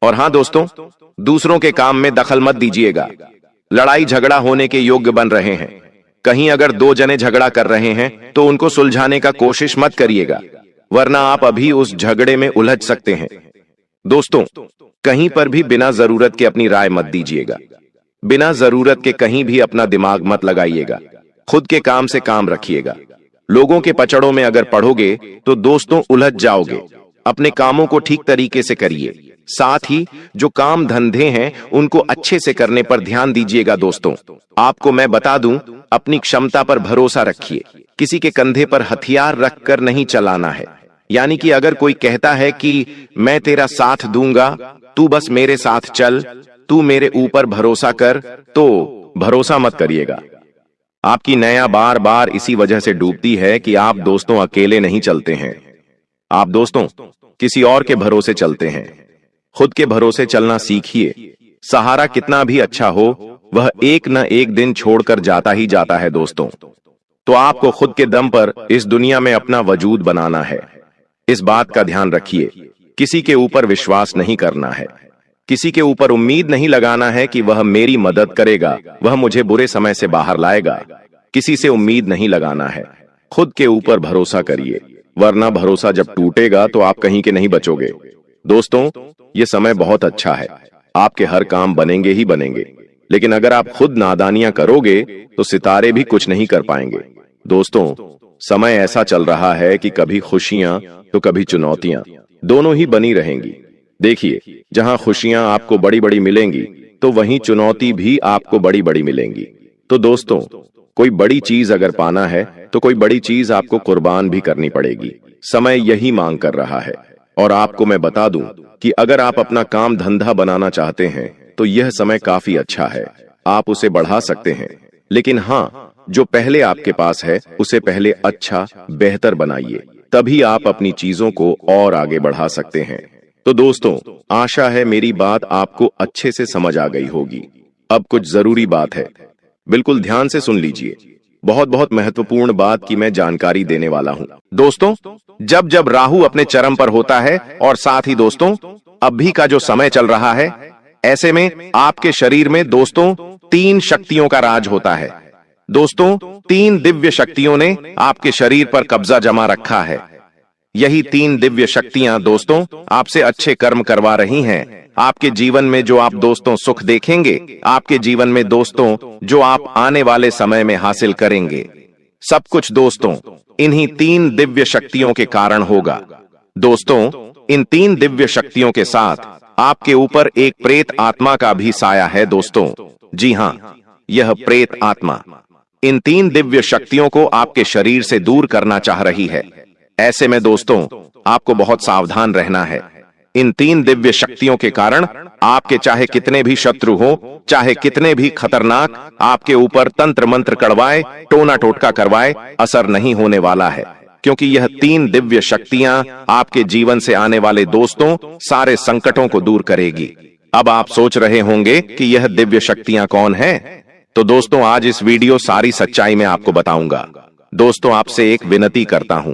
[SPEAKER 1] और हां दोस्तों, दूसरों के काम में दखल मत दीजिएगा। लड़ाई झगड़ा होने के योग्य बन रहे हैं। कहीं अगर दो जने झगड़ा कर रहे हैं तो उनको सुलझाने का कोशिश मत करिएगा, वरना आप अभी उस झगड़े में उलझ सकते हैं। दोस्तों कहीं पर भी बिना जरूरत के अपनी राय मत दीजिएगा। बिना जरूरत के कहीं भी अपना दिमाग मत लगाइएगा। खुद के काम से काम रखिएगा। लोगों के पचड़ों में अगर पढ़ोगे तो दोस्तों उलझ जाओगे। अपने कामों को ठीक तरीके से करिए। साथ ही जो काम धंधे हैं उनको अच्छे से करने पर ध्यान दीजिएगा। दोस्तों आपको मैं बता दूं, अपनी क्षमता पर भरोसा रखिए। किसी के कंधे पर हथियार रखकर नहीं चलाना है। यानी कि अगर कोई कहता है कि मैं तेरा साथ दूंगा, तू बस मेरे साथ चल, तू मेरे ऊपर भरोसा कर, तो भरोसा मत करिएगा। आपकी नया बार बार इसी वजह से डूबती है कि आप दोस्तों अकेले नहीं चलते हैं। आप दोस्तों किसी और के भरोसे चलते हैं। खुद के भरोसे चलना सीखिए। सहारा कितना भी अच्छा हो, वह एक न एक दिन छोड़कर जाता ही जाता है। दोस्तों तो आपको खुद के दम पर इस दुनिया में अपना वजूद बनाना है। इस बात का ध्यान रखिए, किसी के ऊपर विश्वास नहीं करना है, किसी के ऊपर उम्मीद नहीं लगाना है कि वह मेरी मदद करेगा, वह मुझे बुरे समय से बाहर लाएगा। किसी से उम्मीद नहीं लगाना है, खुद के ऊपर भरोसा करिए, वरना भरोसा जब टूटेगा तो आप कहीं के नहीं बचोगे। दोस्तों, ये समय बहुत अच्छा है, आपके हर काम बनेंगे ही बनेंगे, लेकिन अगर आप खुद नादानियां करोगे तो सितारे भी कुछ नहीं कर पाएंगे। दोस्तों, समय ऐसा चल रहा है कि कभी खुशियां तो कभी चुनौतियां, दोनों ही बनी रहेंगी। देखिए, जहां खुशियां आपको बड़ी बड़ी मिलेंगी तो वहीं चुनौती भी आपको बड़ी बड़ी मिलेंगी। तो दोस्तों, कोई बड़ी चीज अगर पाना है तो कोई बड़ी चीज आपको कुर्बान भी करनी पड़ेगी। समय यही मांग कर रहा है। और आपको मैं बता दूं कि अगर आप अपना काम धंधा बनाना चाहते हैं तो यह समय काफी अच्छा है, आप उसे बढ़ा सकते हैं। लेकिन हाँ, जो पहले आपके पास है उसे पहले अच्छा बेहतर बनाइए, तभी आप अपनी चीजों को और आगे बढ़ा सकते हैं। तो दोस्तों, आशा है मेरी बात आपको अच्छे से समझ आ गई होगी। अब कुछ जरूरी बात है, बिल्कुल ध्यान से सुन लीजिए। बहुत बहुत महत्वपूर्ण बात की मैं जानकारी देने वाला हूँ। दोस्तों, जब जब राहु अपने चरम पर होता है और साथ ही दोस्तों अभी का जो समय चल रहा है, ऐसे में आपके शरीर में दोस्तों 3 शक्तियों का राज होता है। दोस्तों, 3 दिव्य शक्तियों ने आपके शरीर पर कब्जा जमा रखा है। यही 3 दिव्य शक्तियां दोस्तों आपसे अच्छे कर्म करवा रही हैं। आपके जीवन में जो आप दोस्तों सुख देखेंगे, आपके जीवन में दोस्तों जो आप आने वाले समय में हासिल करेंगे, सब कुछ दोस्तों इन्हीं 3 दिव्य शक्तियों के कारण होगा। दोस्तों, इन 3 दिव्य शक्तियों के साथ आपके ऊपर एक प्रेत आत्मा का भी साया है। दोस्तों, जी हाँ, यह प्रेत आत्मा इन 3 दिव्य शक्तियों को आपके शरीर से दूर करना चाह रही है। ऐसे में दोस्तों आपको बहुत सावधान रहना है। इन 3 दिव्य शक्तियों के कारण आपके चाहे कितने भी शत्रु हो, चाहे कितने भी खतरनाक आपके ऊपर तंत्र मंत्र कड़वाए, टोना टोटका करवाए, असर नहीं होने वाला है, क्योंकि यह 3 दिव्य शक्तियां आपके जीवन से आने वाले दोस्तों सारे संकटों को दूर करेगी। अब आप सोच रहे होंगे कि यह दिव्य शक्तियां कौन है? तो दोस्तों, आज इस वीडियो सारी सच्चाई में आपको बताऊंगा। दोस्तों, आपसे एक विनती करता हूं,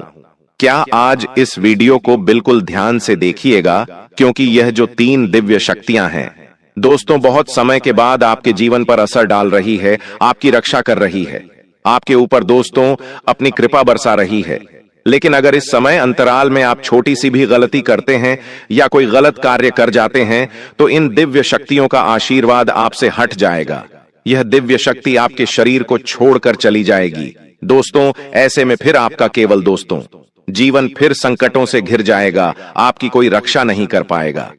[SPEAKER 1] क्या आज इस वीडियो को बिल्कुल ध्यान से देखिएगा, क्योंकि यह जो 3 दिव्य शक्तियां हैं दोस्तों बहुत समय के बाद आपके जीवन पर असर डाल रही है, आपकी रक्षा कर रही है, आपके ऊपर दोस्तों अपनी कृपा बरसा रही है। लेकिन अगर इस समय अंतराल में आप छोटी सी भी गलती करते हैं या कोई गलत कार्य कर जाते हैं तो इन दिव्य शक्तियों का आशीर्वाद आपसे हट जाएगा। यह दिव्य शक्ति आपके शरीर को छोड़कर चली जाएगी। दोस्तों, ऐसे में फिर आपका केवल दोस्तों जीवन फिर संकटों से घिर जाएगा, आपकी कोई रक्षा नहीं कर पाएगा।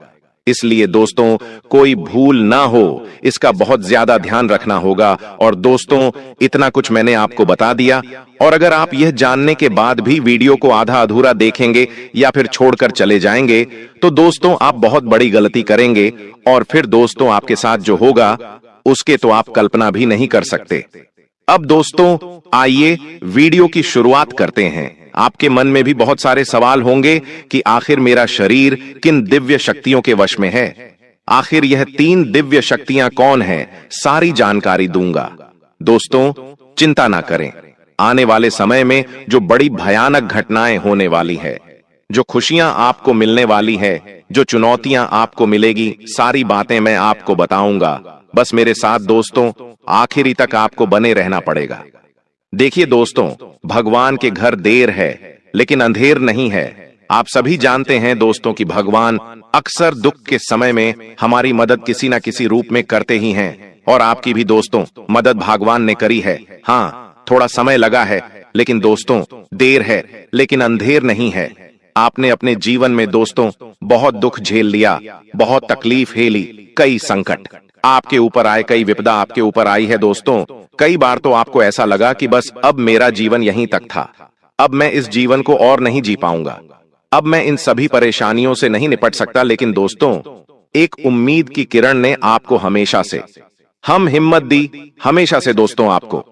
[SPEAKER 1] इसलिए दोस्तों कोई भूल ना हो, इसका बहुत ज्यादा ध्यान रखना होगा। और दोस्तों, इतना कुछ मैंने आपको बता दिया, और अगर आप यह जानने के बाद भी वीडियो को आधा अधूरा देखेंगे या फिर छोड़कर चले जाएंगे तो दोस्तों आप बहुत बड़ी गलती करेंगे, और फिर दोस्तों आपके साथ जो होगा उसके तो आप कल्पना भी नहीं कर सकते। अब दोस्तों आइए वीडियो की शुरुआत करते हैं। आपके मन में भी बहुत सारे सवाल होंगे कि आखिर मेरा शरीर किन दिव्य शक्तियों के वश में है, आखिर यह 3 दिव्य शक्तियां कौन हैं, सारी जानकारी दूंगा। दोस्तों चिंता ना करें, आने वाले समय में जो बड़ी भयानक घटनाएं होने वाली है, जो खुशियां आपको मिलने वाली है, जो चुनौतियां आपको मिलेगी, सारी बातें मैं आपको बताऊंगा। बस मेरे साथ दोस्तों आखिरी तक आपको बने रहना पड़ेगा। देखिए दोस्तों, भगवान के घर देर है लेकिन अंधेर नहीं है। आप सभी जानते हैं दोस्तों कि भगवान अक्सर दुख के समय में हमारी मदद किसी न किसी रूप में करते ही हैं, और आपकी भी दोस्तों मदद भगवान ने करी है। हाँ, थोड़ा समय लगा है, लेकिन दोस्तों देर है लेकिन अंधेर नहीं है। आपने अपने जीवन में दोस्तों बहुत दुख झेल लिया, बहुत तकलीफ झेली, कई संकट आपके ऊपर आए, कई विपदा आपके ऊपर आई है। दोस्तों कई बार तो आपको ऐसा लगा कि बस अब मेरा जीवन यहीं तक था, अब मैं इस जीवन को और नहीं जी पाऊंगा, अब मैं इन सभी परेशानियों से नहीं निपट सकता। लेकिन दोस्तों एक उम्मीद की किरण ने आपको हमेशा से हम हिम्मत दी, हमेशा से दोस्तों आपको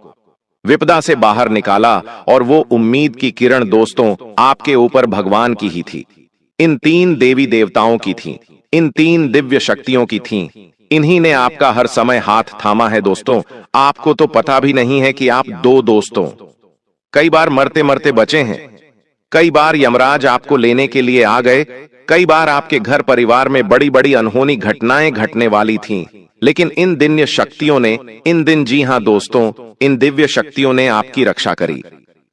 [SPEAKER 1] विपदा से बाहर निकाला, और वो उम्मीद की किरण दोस्तों आपके ऊपर भगवान की ही थी, इन 3 देवी देवताओं की थी, इन 3 दिव्य शक्तियों की थी। इन्हीं ने आपका हर समय हाथ थामा है। दोस्तों आपको तो पता भी नहीं है कि आप 2 दोस्तों कई बार मरते मरते बचे हैं, कई बार यमराज आपको लेने के लिए आ गए, कई बार आपके घर परिवार में बड़ी बड़ी अनहोनी घटनाएं घटने वाली थीं, लेकिन इन दिव्य शक्तियों ने, इन दिन, जी हां दोस्तों, इन दिव्य शक्तियों ने आपकी रक्षा करी।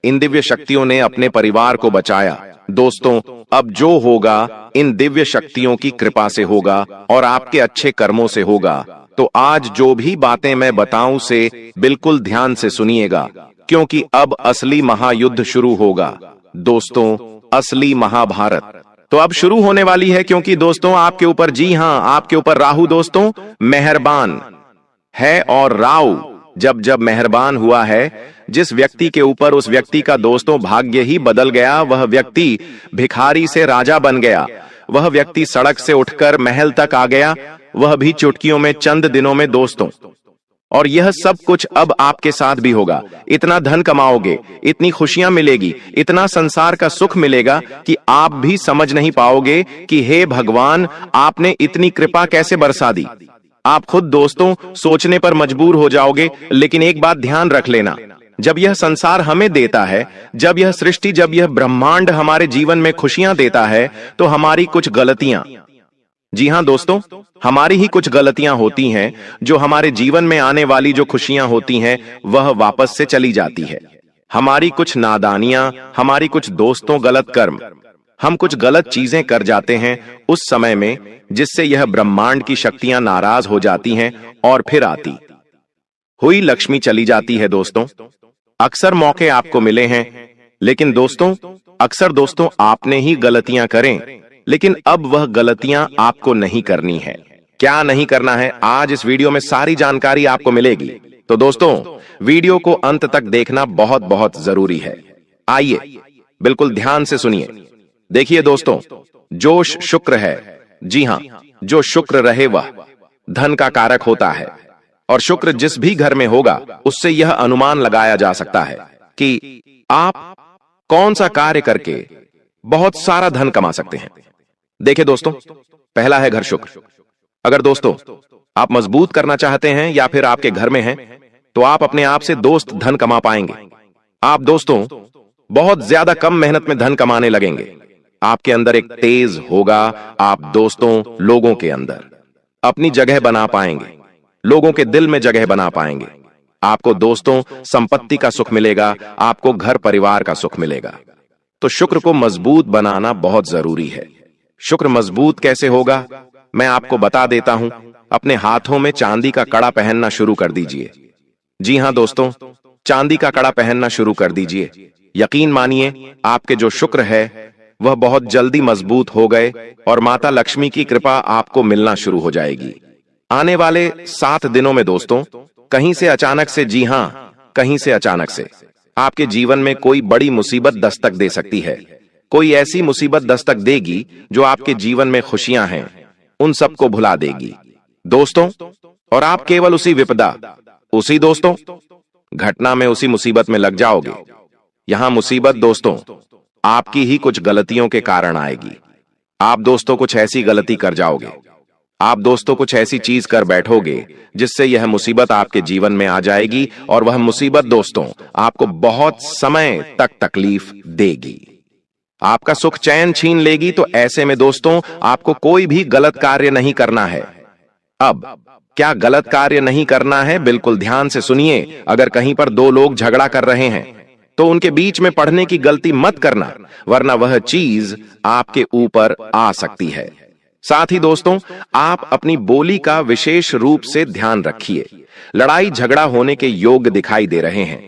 [SPEAKER 1] इन दिव्य शक्तियों ने अपने परिवार को बचाया। दोस्तों, अब जो होगा इन दिव्य शक्तियों की कृपा से होगा और आपके अच्छे कर्मों से होगा। तो आज जो भी बातें मैं बताऊं से बिल्कुल ध्यान से सुनिएगा, क्योंकि अब असली महायुद्ध शुरू होगा। दोस्तों, असली महाभारत तो अब शुरू होने वाली है, क्योंकि दोस्तों आपके ऊपर, जी हां, आपके ऊपर राहु दोस्तों मेहरबान है। और राहु जब जब मेहरबान हुआ है जिस व्यक्ति के ऊपर, उस व्यक्ति का दोस्तों भाग्य ही बदल गया। वह व्यक्ति भिखारी से राजा बन गया, वह व्यक्ति सड़क से उठकर महल तक आ गया, वह भी चुटकियों में, चंद दिनों में दोस्तों। और यह सब कुछ अब आपके साथ भी होगा। इतना धन कमाओगे, इतनी खुशियां मिलेगी, इतना संसार का सुख मिलेगा कि आप भी समझ नहीं पाओगे कि हे भगवान, आपने इतनी कृपा कैसे बरसा दी। आप खुद दोस्तों सोचने पर मजबूर हो जाओगे। लेकिन एक बात ध्यान रख लेना, जब यह संसार हमें देता है, जब यह सृष्टि, जब यह ब्रह्मांड हमारे जीवन में खुशियां देता है, तो हमारी कुछ गलतियां, जी हां दोस्तों, हमारी ही कुछ गलतियां होती हैं जो हमारे जीवन में आने वाली जो खुशियां होती हैं वह वापस से चली जाती है। हमारी कुछ नादानियां, हमारी कुछ दोस्तों गलत कर्म, हम कुछ गलत चीजें कर जाते हैं उस समय में, जिससे यह ब्रह्मांड की शक्तियां नाराज हो जाती हैं और फिर आती हुई लक्ष्मी चली जाती है। दोस्तों, अक्सर मौके आपको मिले हैं, लेकिन दोस्तों अक्सर दोस्तों आपने ही गलतियां करें, लेकिन अब वह गलतियां आपको नहीं करनी है। क्या नहीं करना है, आज इस वीडियो में सारी जानकारी आपको मिलेगी। तो दोस्तों वीडियो को अंत तक देखना बहुत बहुत जरूरी है। आइए बिल्कुल ध्यान से सुनिए। देखिए दोस्तों, जो शुक्र है, जी हां, जो शुक्र रहे वह धन का कारक होता है। और शुक्र जिस भी घर में होगा, उससे यह अनुमान लगाया जा सकता है कि आप कौन सा कार्य करके बहुत सारा धन कमा सकते हैं। देखिए दोस्तों, पहला है घर शुक्र। अगर दोस्तों आप मजबूत करना चाहते हैं या फिर आपके घर में हैं, तो आप अपने आप से दोस्त धन कमा पाएंगे। आप दोस्तों बहुत ज्यादा कम मेहनत में धन कमाने लगेंगे। आपके अंदर एक तेज होगा। आप दोस्तों लोगों के अंदर अपनी जगह बना पाएंगे, लोगों के दिल में जगह बना पाएंगे। आपको दोस्तों संपत्ति का सुख मिलेगा, आपको घर परिवार का सुख मिलेगा। तो शुक्र को मजबूत बनाना बहुत जरूरी है। शुक्र मजबूत कैसे होगा, मैं आपको बता देता हूं। अपने हाथों में चांदी का कड़ा पहनना शुरू कर दीजिए। जी हां दोस्तों, चांदी का कड़ा पहनना शुरू कर दीजिए। यकीन मानिए, आपके जो शुक्र है वह बहुत जल्दी मजबूत हो गए और माता लक्ष्मी की कृपा आपको मिलना शुरू हो जाएगी। आने वाले 7 दिनों में दोस्तों कहीं से अचानक से, जी हां, कहीं से अचानक से आपके जीवन में कोई बड़ी मुसीबत दस्तक दे सकती है। कोई ऐसी मुसीबत दस्तक देगी जो आपके जीवन में खुशियां हैं उन सबको भुला देगी दोस्तों। और आप केवल उसी विपदा, उसी दोस्तों घटना में, उसी मुसीबत में लग जाओगे। यहां मुसीबत दोस्तों आपकी ही कुछ गलतियों के कारण आएगी। आप दोस्तों कुछ ऐसी गलती कर जाओगे, आप दोस्तों कुछ ऐसी चीज कर बैठोगे जिससे यह मुसीबत आपके जीवन में आ जाएगी। और वह मुसीबत दोस्तों आपको बहुत समय तक तकलीफ देगी, आपका सुख चैन छीन लेगी। तो ऐसे में दोस्तों आपको कोई भी गलत कार्य नहीं करना है। अब क्या गलत कार्य नहीं करना है, बिल्कुल ध्यान से सुनिए। अगर कहीं पर 2 लोग झगड़ा कर रहे हैं तो उनके बीच में पढ़ने की गलती मत करना, वरना वह चीज आपके ऊपर आ सकती है। साथ ही दोस्तों आप अपनी बोली का विशेष रूप से ध्यान रखिए। लड़ाई झगड़ा होने के योग दिखाई दे रहे हैं।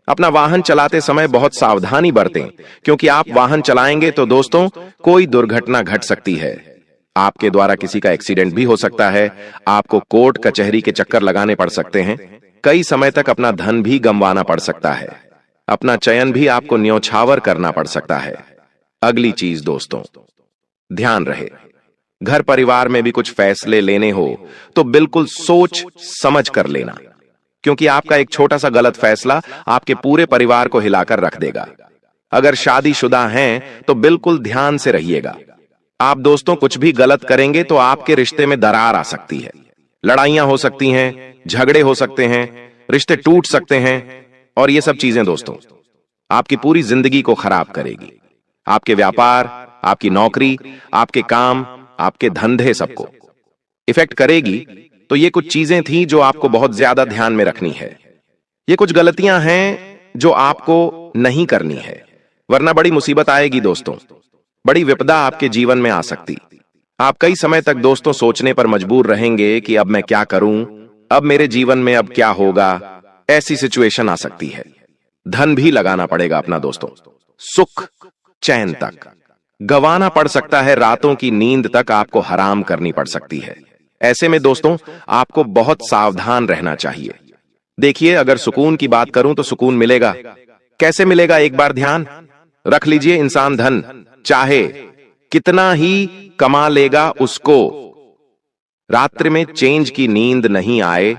[SPEAKER 1] अपना वाहन चलाते समय बहुत सावधानी बरतें, क्योंकि आप वाहन चलाएंगे तो दोस्तों कोई दुर्घटना घट सकती है। आपके द्वारा किसी का एक्सीडेंट भी हो सकता है। आपको कोर्ट कचहरी के चक्कर लगाने पड़ सकते हैं। कई समय तक अपना धन भी गंवाना पड़ सकता है। अपना चयन भी आपको न्योछावर करना पड़ सकता है। अगली चीज दोस्तों ध्यान रहे, घर परिवार में भी कुछ फैसले लेने हो तो बिल्कुल सोच समझ कर लेना, क्योंकि आपका एक छोटा सा गलत फैसला आपके पूरे परिवार को हिलाकर रख देगा। अगर शादीशुदा हैं तो बिल्कुल ध्यान से रहिएगा। आप दोस्तों कुछ भी गलत करेंगे तो आपके रिश्ते में दरार आ सकती है, लड़ाइयां हो सकती हैं, झगड़े हो सकते हैं, रिश्ते टूट सकते हैं। और ये सब चीजें दोस्तों आपकी पूरी जिंदगी को खराब करेगी। आपके व्यापार, आपकी नौकरी, आपके काम, आपके धंधे सबको इफेक्ट करेगी। तो ये कुछ चीजें थी जो आपको बहुत ज्यादा ध्यान में रखनी है। ये कुछ गलतियां हैं जो आपको नहीं करनी है, वरना बड़ी मुसीबत आएगी दोस्तों। बड़ी विपदा आपके जीवन में आ सकती। आप कई समय तक दोस्तों सोचने पर मजबूर रहेंगे कि अब मैं क्या करूं, अब मेरे जीवन में अब क्या होगा। ऐसी सिचुएशन आ सकती है। धन भी लगाना पड़ेगा अपना दोस्तों, सुख चैन तक गंवाना पड़ सकता है, रातों की नींद तक आपको हराम करनी पड़ सकती है। ऐसे में दोस्तों आपको बहुत सावधान रहना चाहिए। देखिए, अगर सुकून की बात करूं तो सुकून मिलेगा। कैसे मिलेगा, एक बार ध्यान रख लीजिए। इंसान धन चाहे कितना ही कमा लेगा, उसको रात्रि में चैन की नींद नहीं आए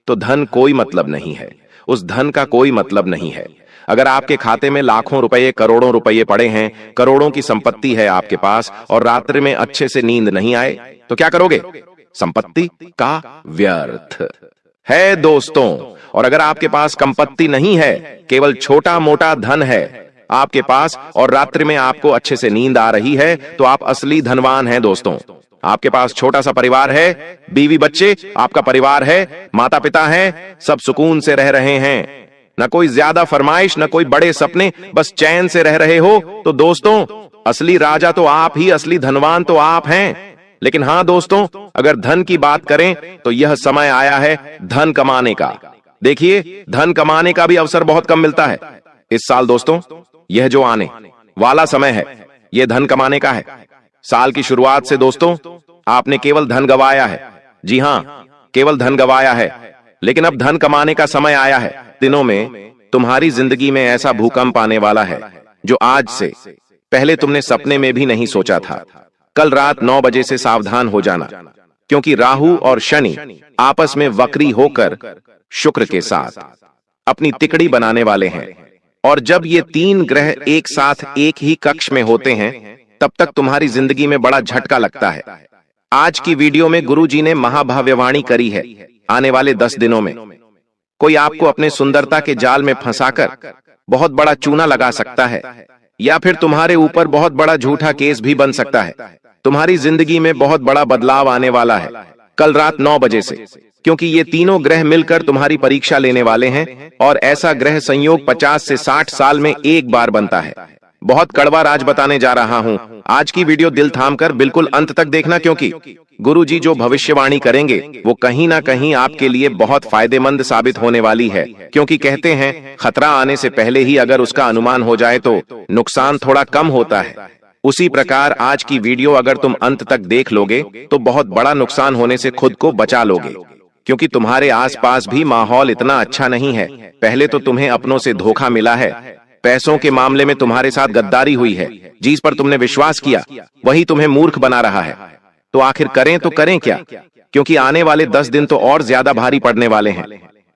[SPEAKER 1] तो धन कोई मतलब नहीं है, उस धन का कोई मतलब नहीं है। अगर आपके खाते में लाखों रुपए, करोड़ों रुपए पड़े हैं, करोड़ों की संपत्ति है आपके पास, और रात्रि में अच्छे से नींद नहीं आए तो क्या करोगे? संपत्ति का व्यर्थ है दोस्तों। और अगर आपके पास संपत्ति नहीं है, केवल छोटा मोटा धन है आपके पास, और रात्रि में आपको अच्छे से नींद आ रही है, तो आप असली धनवान हैं दोस्तों। आपके पास छोटा सा परिवार है, बीवी बच्चे, आपका परिवार है, माता पिता हैं, सब सुकून से रह रहे हैं, न कोई ज्यादा फरमाइश, न कोई बड़े सपने, बस चैन से रह रहे हो, तो दोस्तों असली राजा तो आप ही, असली धनवान तो आप हैं। लेकिन हां दोस्तों, अगर धन की बात करें तो यह समय आया है धन कमाने का। देखिए, धन कमाने का भी अवसर बहुत कम मिलता है इस साल दोस्तों। यह जो आने वाला समय है, यह धन कमाने का है। साल की शुरुआत से दोस्तों आपने केवल धन गंवाया है। जी हां, केवल धन गंवाया है, लेकिन अब धन कमाने का समय आया है। दिनों में तुम्हारी जिंदगी में ऐसा भूकंप आने वाला है जो आज से पहले तुमने सपने में भी नहीं सोचा था। कल रात 9 बजे से सावधान हो जाना, क्योंकि राहु और शनि आपस में वक्री होकर शुक्र के साथ अपनी तिकड़ी बनाने वाले हैं। और जब ये 3 ग्रह एक साथ एक ही कक्ष में होते हैं, तब तक तुम्हारी जिंदगी में बड़ा झटका लगता है। आज की वीडियो में गुरुजी ने महाभव्यवाणी करी है, आने वाले 10 दिनों में कोई आपको अपने सुंदरता के जाल में फंसाकर बहुत बड़ा चूना लगा सकता है, या फिर तुम्हारे ऊपर बहुत बड़ा झूठा केस भी बन सकता है। तुम्हारी जिंदगी में बहुत बड़ा बदलाव आने वाला है कल रात 9 बजे से, क्योंकि ये तीनों ग्रह मिलकर तुम्हारी परीक्षा लेने वाले हैं। और ऐसा ग्रह संयोग 50 से 60 साल में एक बार बनता है। बहुत कड़वा राज बताने जा रहा हूं। आज की वीडियो दिल थामकर बिल्कुल अंत तक देखना, क्योंकि गुरुजी जो भविष्यवाणी करेंगे वो कहीं ना कहीं आपके लिए बहुत फायदेमंद साबित होने वाली है। क्योंकि कहते हैं, खतरा आने से पहले ही अगर उसका अनुमान हो जाए तो नुकसान थोड़ा कम होता है। उसी प्रकार आज की वीडियो अगर तुम अंत तक देख लोगे तो बहुत बड़ा नुकसान होने से खुद को बचा लोगे, क्योंकि तुम्हारे आसपास भी माहौल इतना अच्छा नहीं है। पहले तो तुम्हें अपनों से धोखा मिला है, पैसों के मामले में तुम्हारे साथ गद्दारी हुई है, जिस पर तुमने विश्वास किया वही तुम्हें मूर्ख बना रहा है। तो आखिर करें तो करें क्या, क्योंकि आने वाले 10 दिन तो और ज्यादा भारी पड़ने वाले हैं।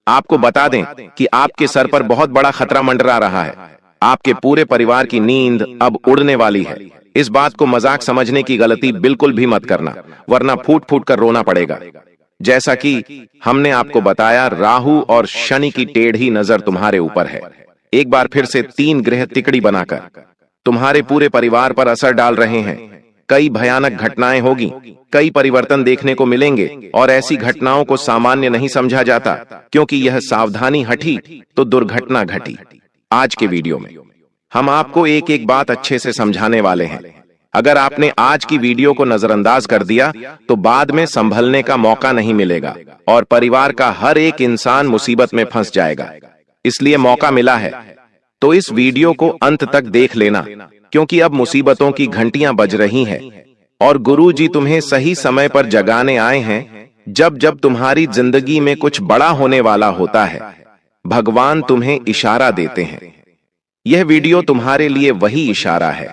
[SPEAKER 1] आपको बता दें कि आपके सर पर बहुत बड़ा खतरा मंडरा रहा है। आपके पूरे परिवार की नींद अब उड़ने वाली है। इस बात को मजाक समझने की गलती बिल्कुल भी मत करना, वरना फूट फूट कर रोना पड़ेगा। जैसा कि हमने आपको बताया, राहु और शनि की टेढ़ी नजर तुम्हारे ऊपर है। एक बार फिर से 3 ग्रह तिकड़ी बनाकर तुम्हारे पूरे परिवार पर असर डाल रहे हैं। कई भयानक घटनाएं होगी, कई परिवर्तन देखने को मिलेंगे, और ऐसी घटनाओं को सामान्य नहीं समझा जाता, क्योंकि यह सावधानी हटी तो दुर्घटना घटी। आज के वीडियो में हम आपको एक एक बात अच्छे से समझाने वाले हैं। अगर आपने आज की वीडियो को नजरअंदाज कर दिया तो बाद में संभलने का मौका नहीं मिलेगा, और परिवार का हर एक इंसान मुसीबत में फंस जाएगा। इसलिए मौका मिला है तो इस वीडियो को अंत तक देख लेना, क्योंकि अब मुसीबतों की घंटियां बज रही हैं और गुरुजी तुम्हें सही समय पर जगाने आए हैं। जब जब तुम्हारी जिंदगी में कुछ बड़ा होने वाला होता है, भगवान तुम्हें इशारा देते हैं। यह वीडियो तुम्हारे लिए वही इशारा है,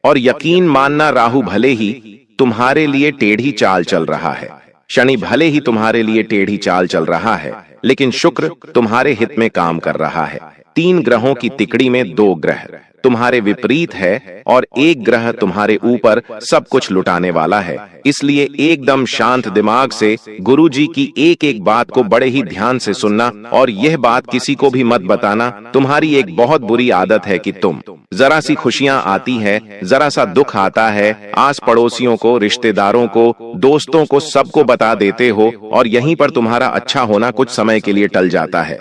[SPEAKER 1] और यकीन मानना, राहु भले ही तुम्हारे लिए टेढ़ी चाल चल रहा है, शनि भले ही तुम्हारे लिए टेढ़ी चाल चल रहा है, लेकिन शुक्र तुम्हारे हित में काम कर रहा है। 3 ग्रहों की तिकड़ी में 2 ग्रह तुम्हारे विपरीत है और एक ग्रह तुम्हारे ऊपर सब कुछ लुटाने वाला है। इसलिए एकदम शांत दिमाग से गुरुजी की एक एक बात को बड़े ही ध्यान से सुनना, और यह बात किसी को भी मत बताना। तुम्हारी एक बहुत बुरी आदत है कि तुम जरा सी खुशियां आती है, जरा सा दुख आता है, आस पड़ोसियों को, रिश्तेदारों को, दोस्तों को, सबको बता देते हो, और यहीं पर तुम्हारा अच्छा होना कुछ समय के लिए टल जाता है।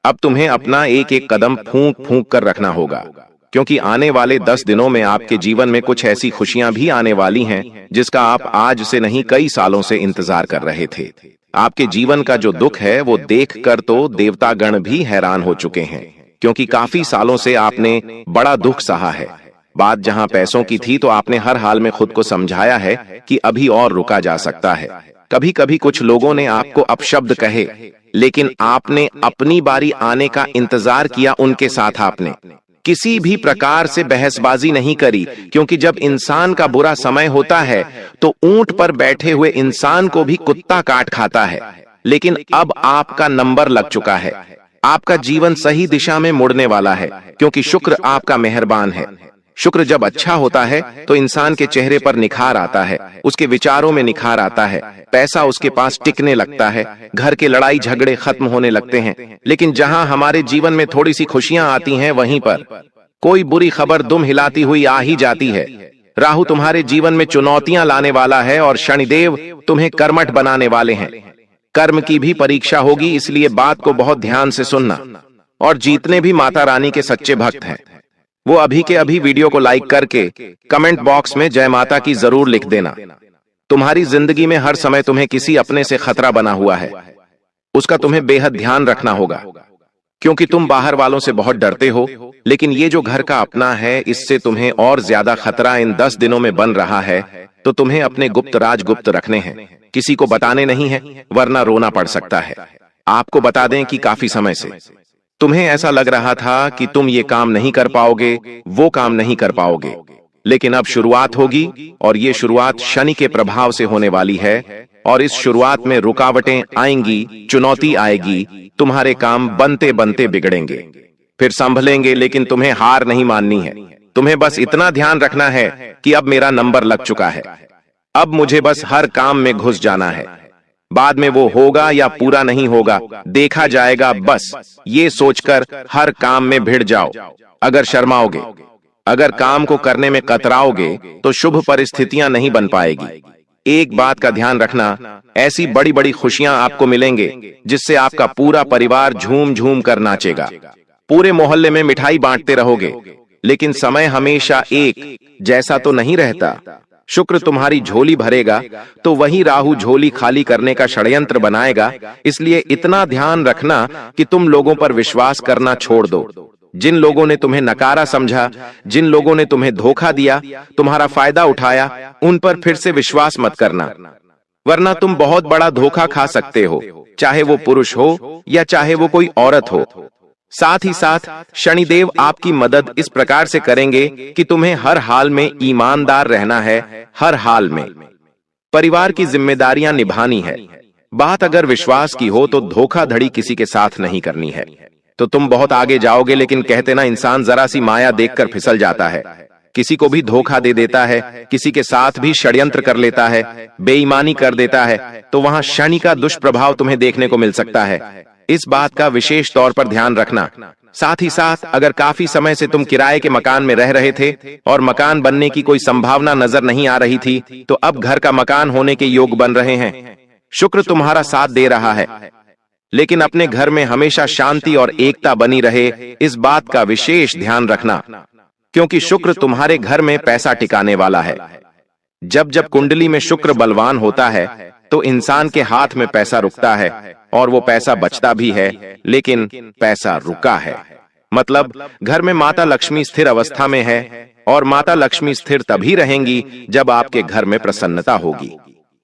[SPEAKER 1] अब तुम्हें अपना एक एक कदम फूंक फूंक कर रखना होगा, क्योंकि आने वाले 10 दिनों में आपके जीवन में कुछ ऐसी खुशियां भी आने वाली हैं जिसका आप आज से नहीं कई सालों से इंतजार कर रहे थे। आपके जीवन का जो दुख है वो देखकर तो देवतागण भी हैरान हो चुके हैं, क्योंकि काफी सालों से आपने बड़ा दुख सहा है। बात जहां पैसों की थी तो आपने हर हाल में खुद को समझाया है कि अभी और रुका जा सकता है। कभी कभी कुछ लोगों ने आपको अपशब्द कहे, लेकिन आपने अपनी बारी आने का इंतजार किया। उनके साथ आपने किसी भी प्रकार से बहसबाजी नहीं करी, क्योंकि जब इंसान का बुरा समय होता है तो ऊंट पर बैठे हुए इंसान को भी कुत्ता काट खाता है। लेकिन अब आपका नंबर लग चुका है, आपका जीवन सही दिशा में मुड़ने वाला है, क्योंकि शुक्र आपका मेहरबान है। शुक्र जब अच्छा होता है तो इंसान के चेहरे पर निखार आता है, उसके विचारों में निखार आता है, पैसा उसके पास टिकने लगता है, घर के लड़ाई झगड़े खत्म होने लगते हैं। लेकिन जहां हमारे जीवन में थोड़ी सी खुशियां आती हैं, वहीं पर कोई बुरी खबर दुम हिलाती हुई आ ही जाती है। राहु तुम्हारे जीवन में चुनौतियां लाने वाला है और शनिदेव तुम्हें कर्मठ बनाने वाले हैं। कर्म की भी परीक्षा होगी, इसलिए बात को बहुत ध्यान से सुनना। और जितने भी माता रानी के सच्चे भक्त हैं वो अभी के अभी वीडियो को लाइक करके कमेंट बॉक्स में जय माता की जरूर लिख देना। तुम्हारी जिंदगी में हर समय तुम्हें किसी अपने से खतरा बना हुआ है, उसका तुम्हें बेहद ध्यान रखना होगा, क्योंकि तुम बाहर वालों से बहुत डरते हो। लेकिन ये जो घर का अपना है, इससे तुम्हें और ज्यादा खतरा इन 10 दिनों में बन रहा है। तो तुम्हें अपने गुप्त राज गुप्त रखने हैं, किसी को बताने नहीं है, वरना रोना पड़ सकता है। आपको बता दें कि काफी समय से तुम्हें ऐसा लग रहा था कि तुम ये काम नहीं कर पाओगे, वो काम नहीं कर पाओगे, लेकिन अब शुरुआत होगी, और ये शुरुआत शनि के प्रभाव से होने वाली है। और इस शुरुआत में रुकावटें आएंगी, चुनौती आएगी, तुम्हारे काम बनते बनते बिगड़ेंगे, फिर संभलेंगे, लेकिन तुम्हें हार नहीं माननी है। तुम्हें बस इतना ध्यान रखना है कि अब मेरा नंबर लग चुका है, अब मुझे बस हर काम में घुस जाना है। बाद में वो होगा या पूरा नहीं होगा देखा जाएगा, बस ये सोचकर हर काम में भिड़ जाओ। अगर शर्माओगे, अगर काम को करने में कतराओगे तो शुभ परिस्थितियां नहीं बन पाएगी। एक बात का ध्यान रखना, ऐसी बड़ी बड़ी खुशियां आपको मिलेंगे जिससे आपका पूरा परिवार झूम झूम कर नाचेगा। पूरे मोहल्ले में मिठाई बांटते रहोगे, लेकिन समय हमेशा एक जैसा तो नहीं रहता। शुक्र तुम्हारी झोली भरेगा तो वही राहु झोली खाली करने का षड्यंत्र बनाएगा। इसलिए इतना ध्यान रखना कि तुम लोगों पर विश्वास करना छोड़ दो। जिन लोगों ने तुम्हें नकारा समझा, जिन लोगों ने तुम्हें धोखा दिया, तुम्हारा फायदा उठाया, उन पर फिर से विश्वास मत करना, वरना तुम बहुत बड़ा धोखा खा सकते हो, चाहे वो पुरुष हो या चाहे वो कोई औरत हो। साथ ही साथ शनिदेव आपकी मदद इस प्रकार से करेंगे कि तुम्हें हर हाल में ईमानदार रहना है, हर हाल में परिवार की जिम्मेदारियां निभानी है। बात अगर विश्वास की हो तो धोखाधड़ी किसी के साथ नहीं करनी है, तो तुम बहुत आगे जाओगे। लेकिन कहते ना, इंसान जरा सी माया देखकर फिसल जाता है, किसी को भी धोखा दे देता है, किसी के साथ भी षड्यंत्र कर लेता है, बेईमानी कर देता है, तो वहां शनि का दुष्प्रभाव तुम्हें देखने को मिल सकता है। इस बात का विशेष तौर पर ध्यान रखना। साथ ही साथ अगर काफी समय से तुम किराए के मकान में रह रहे थे और मकान बनने की कोई संभावना नजर नहीं आ रही थी, तो अब घर का मकान होने के योग बन रहे हैं। शुक्र तुम्हारा साथ दे रहा है, लेकिन अपने घर में हमेशा शांति और एकता बनी रहे, इस बात का विशेष ध्यान रखना, क्योंकि शुक्र तुम्हारे घर में पैसा टिकाने वाला है। जब जब कुंडली में शुक्र बलवान होता है तो इंसान के हाथ में पैसा रुकता है, और वो पैसा बचता भी है, लेकिन पैसा रुका है। मतलब घर में माता लक्ष्मी स्थिर अवस्था में है, और माता लक्ष्मी स्थिर तभी रहेंगी जब आपके घर में प्रसन्नता होगी,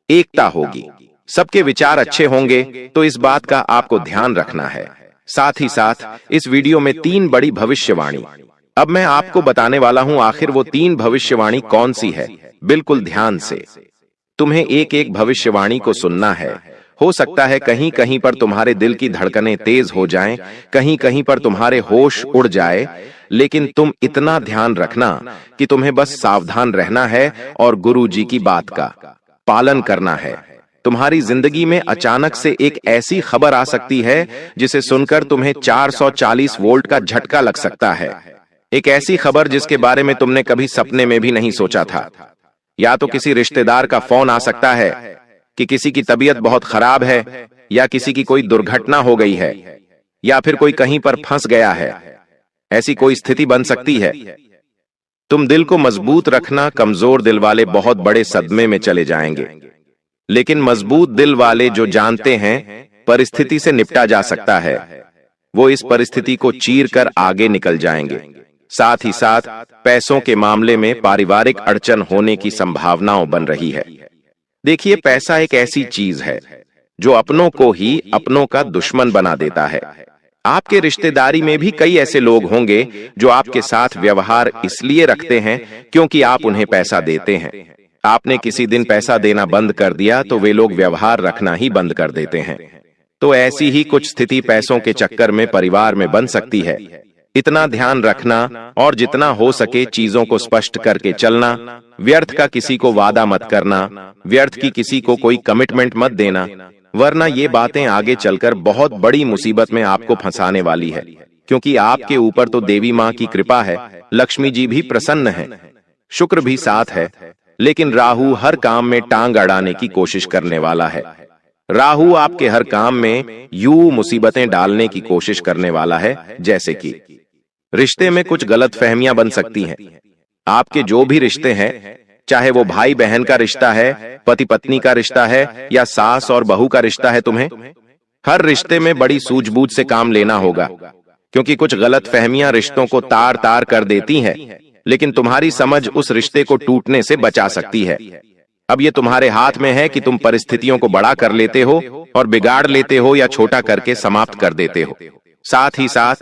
[SPEAKER 1] एकता होगी, सबके विचार अच्छे होंगे। तो इस बात का आपको ध्यान रखना है। साथ ही साथ इस वीडियो में 3 बड़ी भविष्यवाणी अब मैं आपको बताने वाला हूं। आखिर वो 3 भविष्यवाणी कौन सी है, बिल्कुल ध्यान से तुम्हें एक एक भविष्यवाणी को सुनना है। हो सकता है कहीं कहीं पर तुम्हारे दिल की धड़कनें तेज हो जाएं, कहीं कहीं पर तुम्हारे होश उड़ जाए, लेकिन तुम इतना ध्यान रखना कि तुम्हें बस सावधान रहना है और गुरु जी की बात का पालन करना है। तुम्हारी जिंदगी में अचानक से एक ऐसी खबर आ सकती है जिसे सुनकर तुम्हें 440 वोल्ट का झटका लग सकता है। एक ऐसी खबर जिसके बारे में तुमने कभी सपने में भी नहीं सोचा था। या तो किसी रिश्तेदार का फोन आ सकता है कि किसी की तबीयत बहुत खराब है, या किसी की कोई दुर्घटना हो गई है, या फिर कोई कहीं पर फंस गया है। ऐसी कोई स्थिति बन सकती है। तुम दिल को मजबूत रखना, कमजोर दिल वाले बहुत बड़े सदमे में चले जाएंगे, लेकिन मजबूत दिल वाले जो जानते हैं परिस्थिति से निपटा जा सकता है, वो इस परिस्थिति को चीर कर आगे निकल जाएंगे। साथ ही साथ पैसों के मामले में पारिवारिक अड़चन होने की संभावनाओं बन रही है। देखिए, पैसा एक ऐसी चीज है जो अपनों को ही अपनों का दुश्मन बना देता है। आपके रिश्तेदारी में भी कई ऐसे लोग होंगे जो आपके साथ व्यवहार इसलिए रखते हैं क्योंकि आप उन्हें पैसा देते हैं। आपने किसी दिन पैसा देना बंद कर दिया तो वे लोग व्यवहार रखना ही बंद कर देते हैं। तो ऐसी ही कुछ स्थिति पैसों के चक्कर में परिवार में बन सकती है। इतना ध्यान रखना और जितना हो सके चीजों को स्पष्ट करके चलना। व्यर्थ का किसी को वादा मत करना, व्यर्थ की किसी को कोई कमिटमेंट मत देना, वरना ये बातें आगे चलकर बहुत बड़ी मुसीबत में आपको फंसाने वाली है। क्योंकि आपके ऊपर तो देवी माँ की कृपा है, लक्ष्मी जी भी प्रसन्न है, शुक्र भी साथ है, लेकिन राहु हर काम में टांग अड़ाने की कोशिश करने वाला है। राहु आपके हर काम में यूं मुसीबतें डालने की कोशिश करने वाला है, जैसे कि रिश्ते में कुछ गलतफहमियां बन सकती हैं। आपके जो भी रिश्ते हैं, चाहे वो भाई बहन का रिश्ता है, पति पत्नी का रिश्ता है, या सास और बहू का रिश्ता है, तुम्हें हर रिश्ते में बड़ी सूझबूझ से काम लेना होगा, क्योंकि कुछ गलतफहमियां रिश्तों को तार तार कर देती हैं, लेकिन तुम्हारी समझ उस रिश्ते को टूटने से बचा सकती है। अब ये तुम्हारे हाथ में है कि तुम परिस्थितियों को बड़ा कर लेते हो और बिगाड़ लेते हो, या छोटा करके समाप्त कर देते हो। साथ ही साथ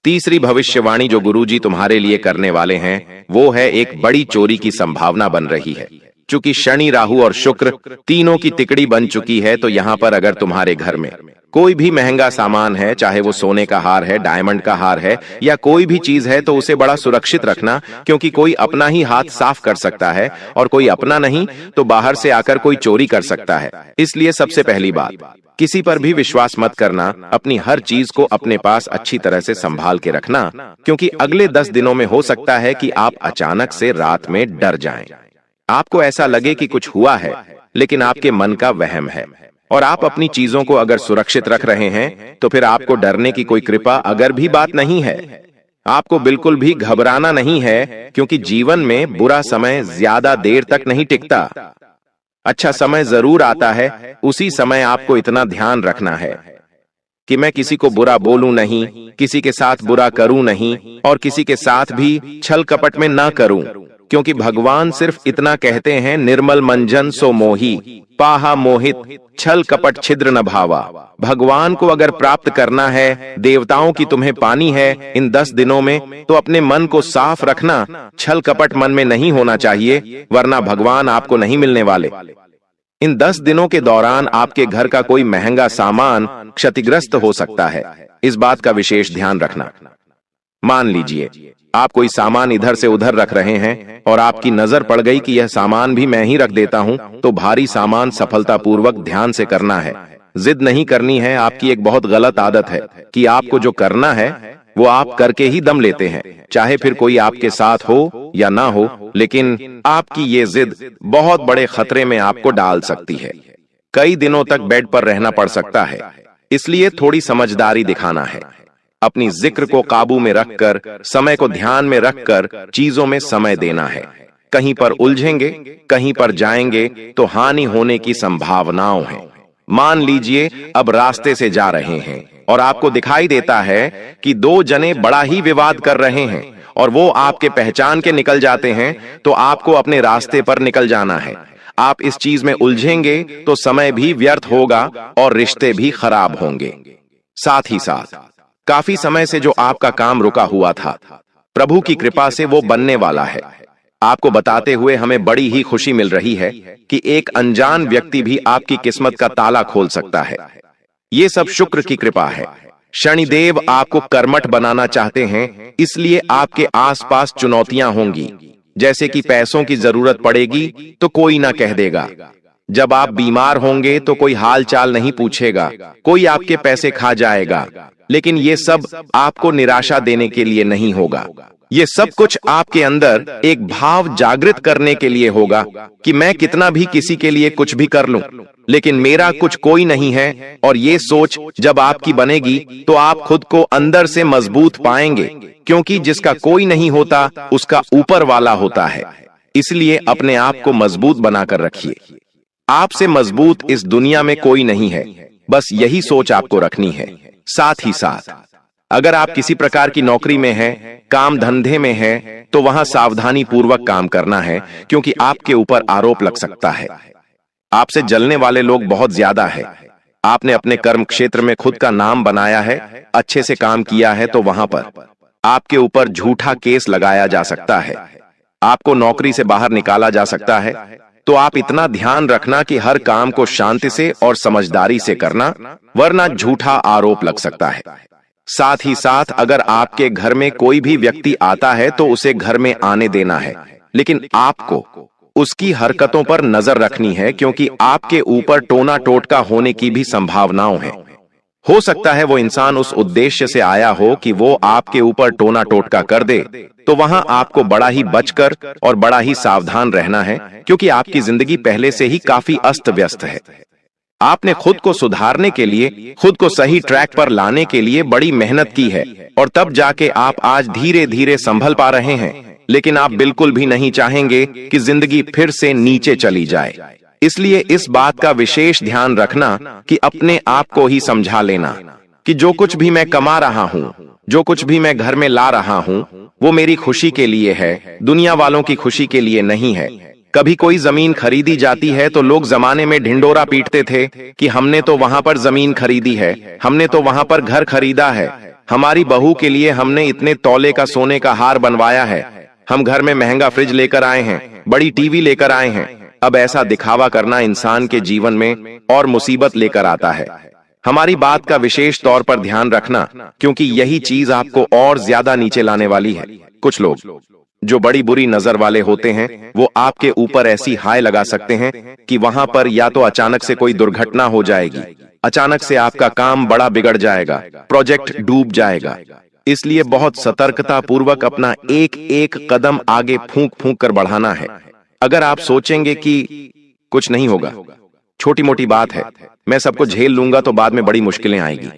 [SPEAKER 1] तीसरी भविष्यवाणी जो गुरुजी तुम्हारे लिए करने वाले हैं, वो है एक बड़ी चोरी की संभावना बन रही है। चूंकि शनि, राहु और शुक्र तीनों की तिकड़ी बन चुकी है, तो यहाँ पर अगर तुम्हारे घर में कोई भी महंगा सामान है, चाहे वो सोने का हार है, डायमंड का हार है, या कोई भी चीज है, तो उसे बड़ा सुरक्षित रखना, क्योंकि कोई अपना ही हाथ साफ कर सकता है, और कोई अपना नहीं तो बाहर से आकर कोई चोरी कर सकता है। इसलिए सबसे पहली बात, किसी पर भी विश्वास मत करना। अपनी हर चीज को अपने पास अच्छी तरह से संभाल के रखना, क्योंकि अगले 10 दिनों में हो सकता है कि आप अचानक से रात में डर जाएं। आपको ऐसा लगे कि कुछ हुआ है, लेकिन आपके मन का वहम है, और आप अपनी चीजों को अगर सुरक्षित रख रहे हैं तो फिर आपको डरने की कोई कृपा अगर भी बात नहीं है। आपको बिल्कुल भी घबराना नहीं है, क्योंकि जीवन में बुरा समय ज्यादा देर तक नहीं टिकता। अच्छा समय जरूर आता है, उसी समय आपको इतना ध्यान रखना है कि मैं किसी को बुरा बोलूं नहीं, किसी के साथ बुरा करूं नहीं, और किसी के साथ भी छल कपट में ना करूं, क्योंकि भगवान सिर्फ इतना कहते हैं, निर्मल मंजन सो मोही, पाहा मोहित, छल कपट छिद्र न भावा। भगवान को अगर प्राप्त करना है, देवताओं की तुम्हें पानी है इन 10 दिनों में, तो अपने मन को साफ रखना। छल कपट मन में नहीं होना चाहिए, वरना भगवान आपको नहीं मिलने वाले। इन 10 दिनों के दौरान आपके घर का कोई महंगा सामान क्षतिग्रस्त हो सकता है, इस बात का विशेष ध्यान रखना। मान लीजिए आप कोई सामान इधर से उधर रख रहे हैं और आपकी नजर पड़ गई कि यह सामान भी मैं ही रख देता हूं, तो भारी सामान सफलतापूर्वक ध्यान से करना है, जिद नहीं करनी है। आपकी एक बहुत गलत आदत है कि आपको जो करना है वो आप करके ही दम लेते हैं, चाहे फिर कोई आपके साथ हो या ना हो, लेकिन आपकी ये जिद बहुत बड़े खतरे में आपको डाल सकती है। कई दिनों तक बेड पर रहना पड़ सकता है, इसलिए थोड़ी समझदारी दिखाना है। अपनी जिक्र को काबू में रखकर, समय को ध्यान में रखकर चीजों में समय देना है। कहीं पर उलझेंगे, कहीं पर जाएंगे तो हानि होने की संभावनाओं है। मान लीजिए अब रास्ते से जा रहे हैं और आपको दिखाई देता है कि 2 जने बड़ा ही विवाद कर रहे हैं और वो आपके पहचान के निकल जाते हैं, तो आपको अपने रास्ते पर निकल जाना है। आप इस चीज में उलझेंगे तो समय भी व्यर्थ होगा और रिश्ते भी खराब होंगे। साथ ही साथ काफी समय से जो आपका काम रुका हुआ था, प्रभु की कृपा से वो बनने वाला है। आपको बताते हुए हमें बड़ी ही खुशी मिल रही है कि एक अनजान व्यक्ति भी आपकी किस्मत का ताला खोल सकता है। ये सब शुक्र की कृपा है। शनिदेव आपको कर्मठ बनाना चाहते हैं, इसलिए आपके आसपास चुनौतियां होंगी। जैसे कि पैसों की जरूरत पड़ेगी तो कोई ना कह देगा, जब आप बीमार होंगे तो कोई हाल चाल नहीं पूछेगा, कोई आपके पैसे खा जाएगा। लेकिन ये सब आपको निराशा देने के लिए नहीं होगा। ये सब कुछ आपके अंदर एक भाव जागृत करने के लिए होगा कि मैं कितना भी किसी के लिए कुछ भी कर लूं, लेकिन मेरा कुछ कोई नहीं है। और ये सोच जब आपकी बनेगी तो आप खुद को अंदर से मजबूत पाएंगे, क्योंकि जिसका कोई नहीं होता उसका ऊपर वाला होता है। इसलिए अपने आप को मजबूत बनाकर रखिए। आपसे मजबूत इस दुनिया में कोई नहीं है, बस यही सोच आपको रखनी है। साथ ही साथ अगर आप किसी प्रकार की नौकरी में हैं, काम धंधे में हैं, तो वहां सावधानी पूर्वक काम करना है, क्योंकि आपके ऊपर आरोप लग सकता है। आपसे जलने वाले लोग बहुत ज्यादा है। आपने अपने कर्म क्षेत्र में खुद का नाम बनाया है, अच्छे से काम किया है, तो वहां पर आपके ऊपर झूठा केस लगाया जा सकता है, आपको नौकरी से बाहर निकाला जा सकता है। तो आप इतना ध्यान रखना कि हर काम को शांति से और समझदारी से करना, वरना झूठा आरोप लग सकता है। साथ ही साथ अगर आपके घर में कोई भी व्यक्ति आता है तो उसे घर में आने देना है, लेकिन आपको उसकी हरकतों पर नजर रखनी है, क्योंकि आपके ऊपर टोना टोटका होने की भी संभावनाएं हैं। हो सकता है वो इंसान उस उद्देश्य से आया हो कि वो आपके ऊपर टोना टोटका कर दे, तो वहां आपको बड़ा ही बचकर और बड़ा ही सावधान रहना है, क्योंकि आपकी जिंदगी पहले से ही काफी अस्त व्यस्त है। आपने खुद को सुधारने के लिए, खुद को सही ट्रैक पर लाने के लिए बड़ी मेहनत की है, और तब जाके आप आज धीरे धीरे संभल पा रहे हैं। लेकिन आप बिल्कुल भी नहीं चाहेंगे कि जिंदगी फिर से नीचे चली जाए। इसलिए इस बात का विशेष ध्यान रखना कि अपने आप को ही समझा लेना कि जो कुछ भी मैं कमा रहा हूं, जो कुछ भी मैं घर में ला रहा हूं, वो मेरी खुशी के लिए है, दुनिया वालों की खुशी के लिए नहीं है। कभी कोई जमीन खरीदी जाती है तो लोग जमाने में ढिंडोरा पीटते थे कि हमने तो वहां पर जमीन खरीदी है, हमने तो वहां पर घर खरीदा है, हमारी बहू के लिए हमने इतने तौले का सोने का हार बनवाया है, हम घर में महंगा फ्रिज लेकर आए हैं, बड़ी टीवी लेकर आए हैं। अब ऐसा दिखावा करना इंसान के जीवन में और मुसीबत लेकर आता है। हमारी बात का विशेष तौर पर ध्यान रखना, क्योंकि यही चीज आपको और ज्यादा नीचे लाने वाली है। कुछ लोग जो बड़ी बुरी नजर वाले होते हैं, वो आपके ऊपर ऐसी हाय लगा सकते हैं कि वहां पर या तो अचानक से कोई दुर्घटना हो जाएगी, अचानक से आपका काम बड़ा बिगड़ जाएगा, प्रोजेक्ट डूब जाएगा। इसलिए बहुत सतर्कता पूर्वक अपना एक एक कदम आगे फूंक फूंक कर बढ़ाना है। अगर आप सोचेंगे कि कुछ नहीं होगा, छोटी मोटी बात है, मैं सबको झेल लूंगा, तो बाद में बड़ी मुश्किलें आएगी।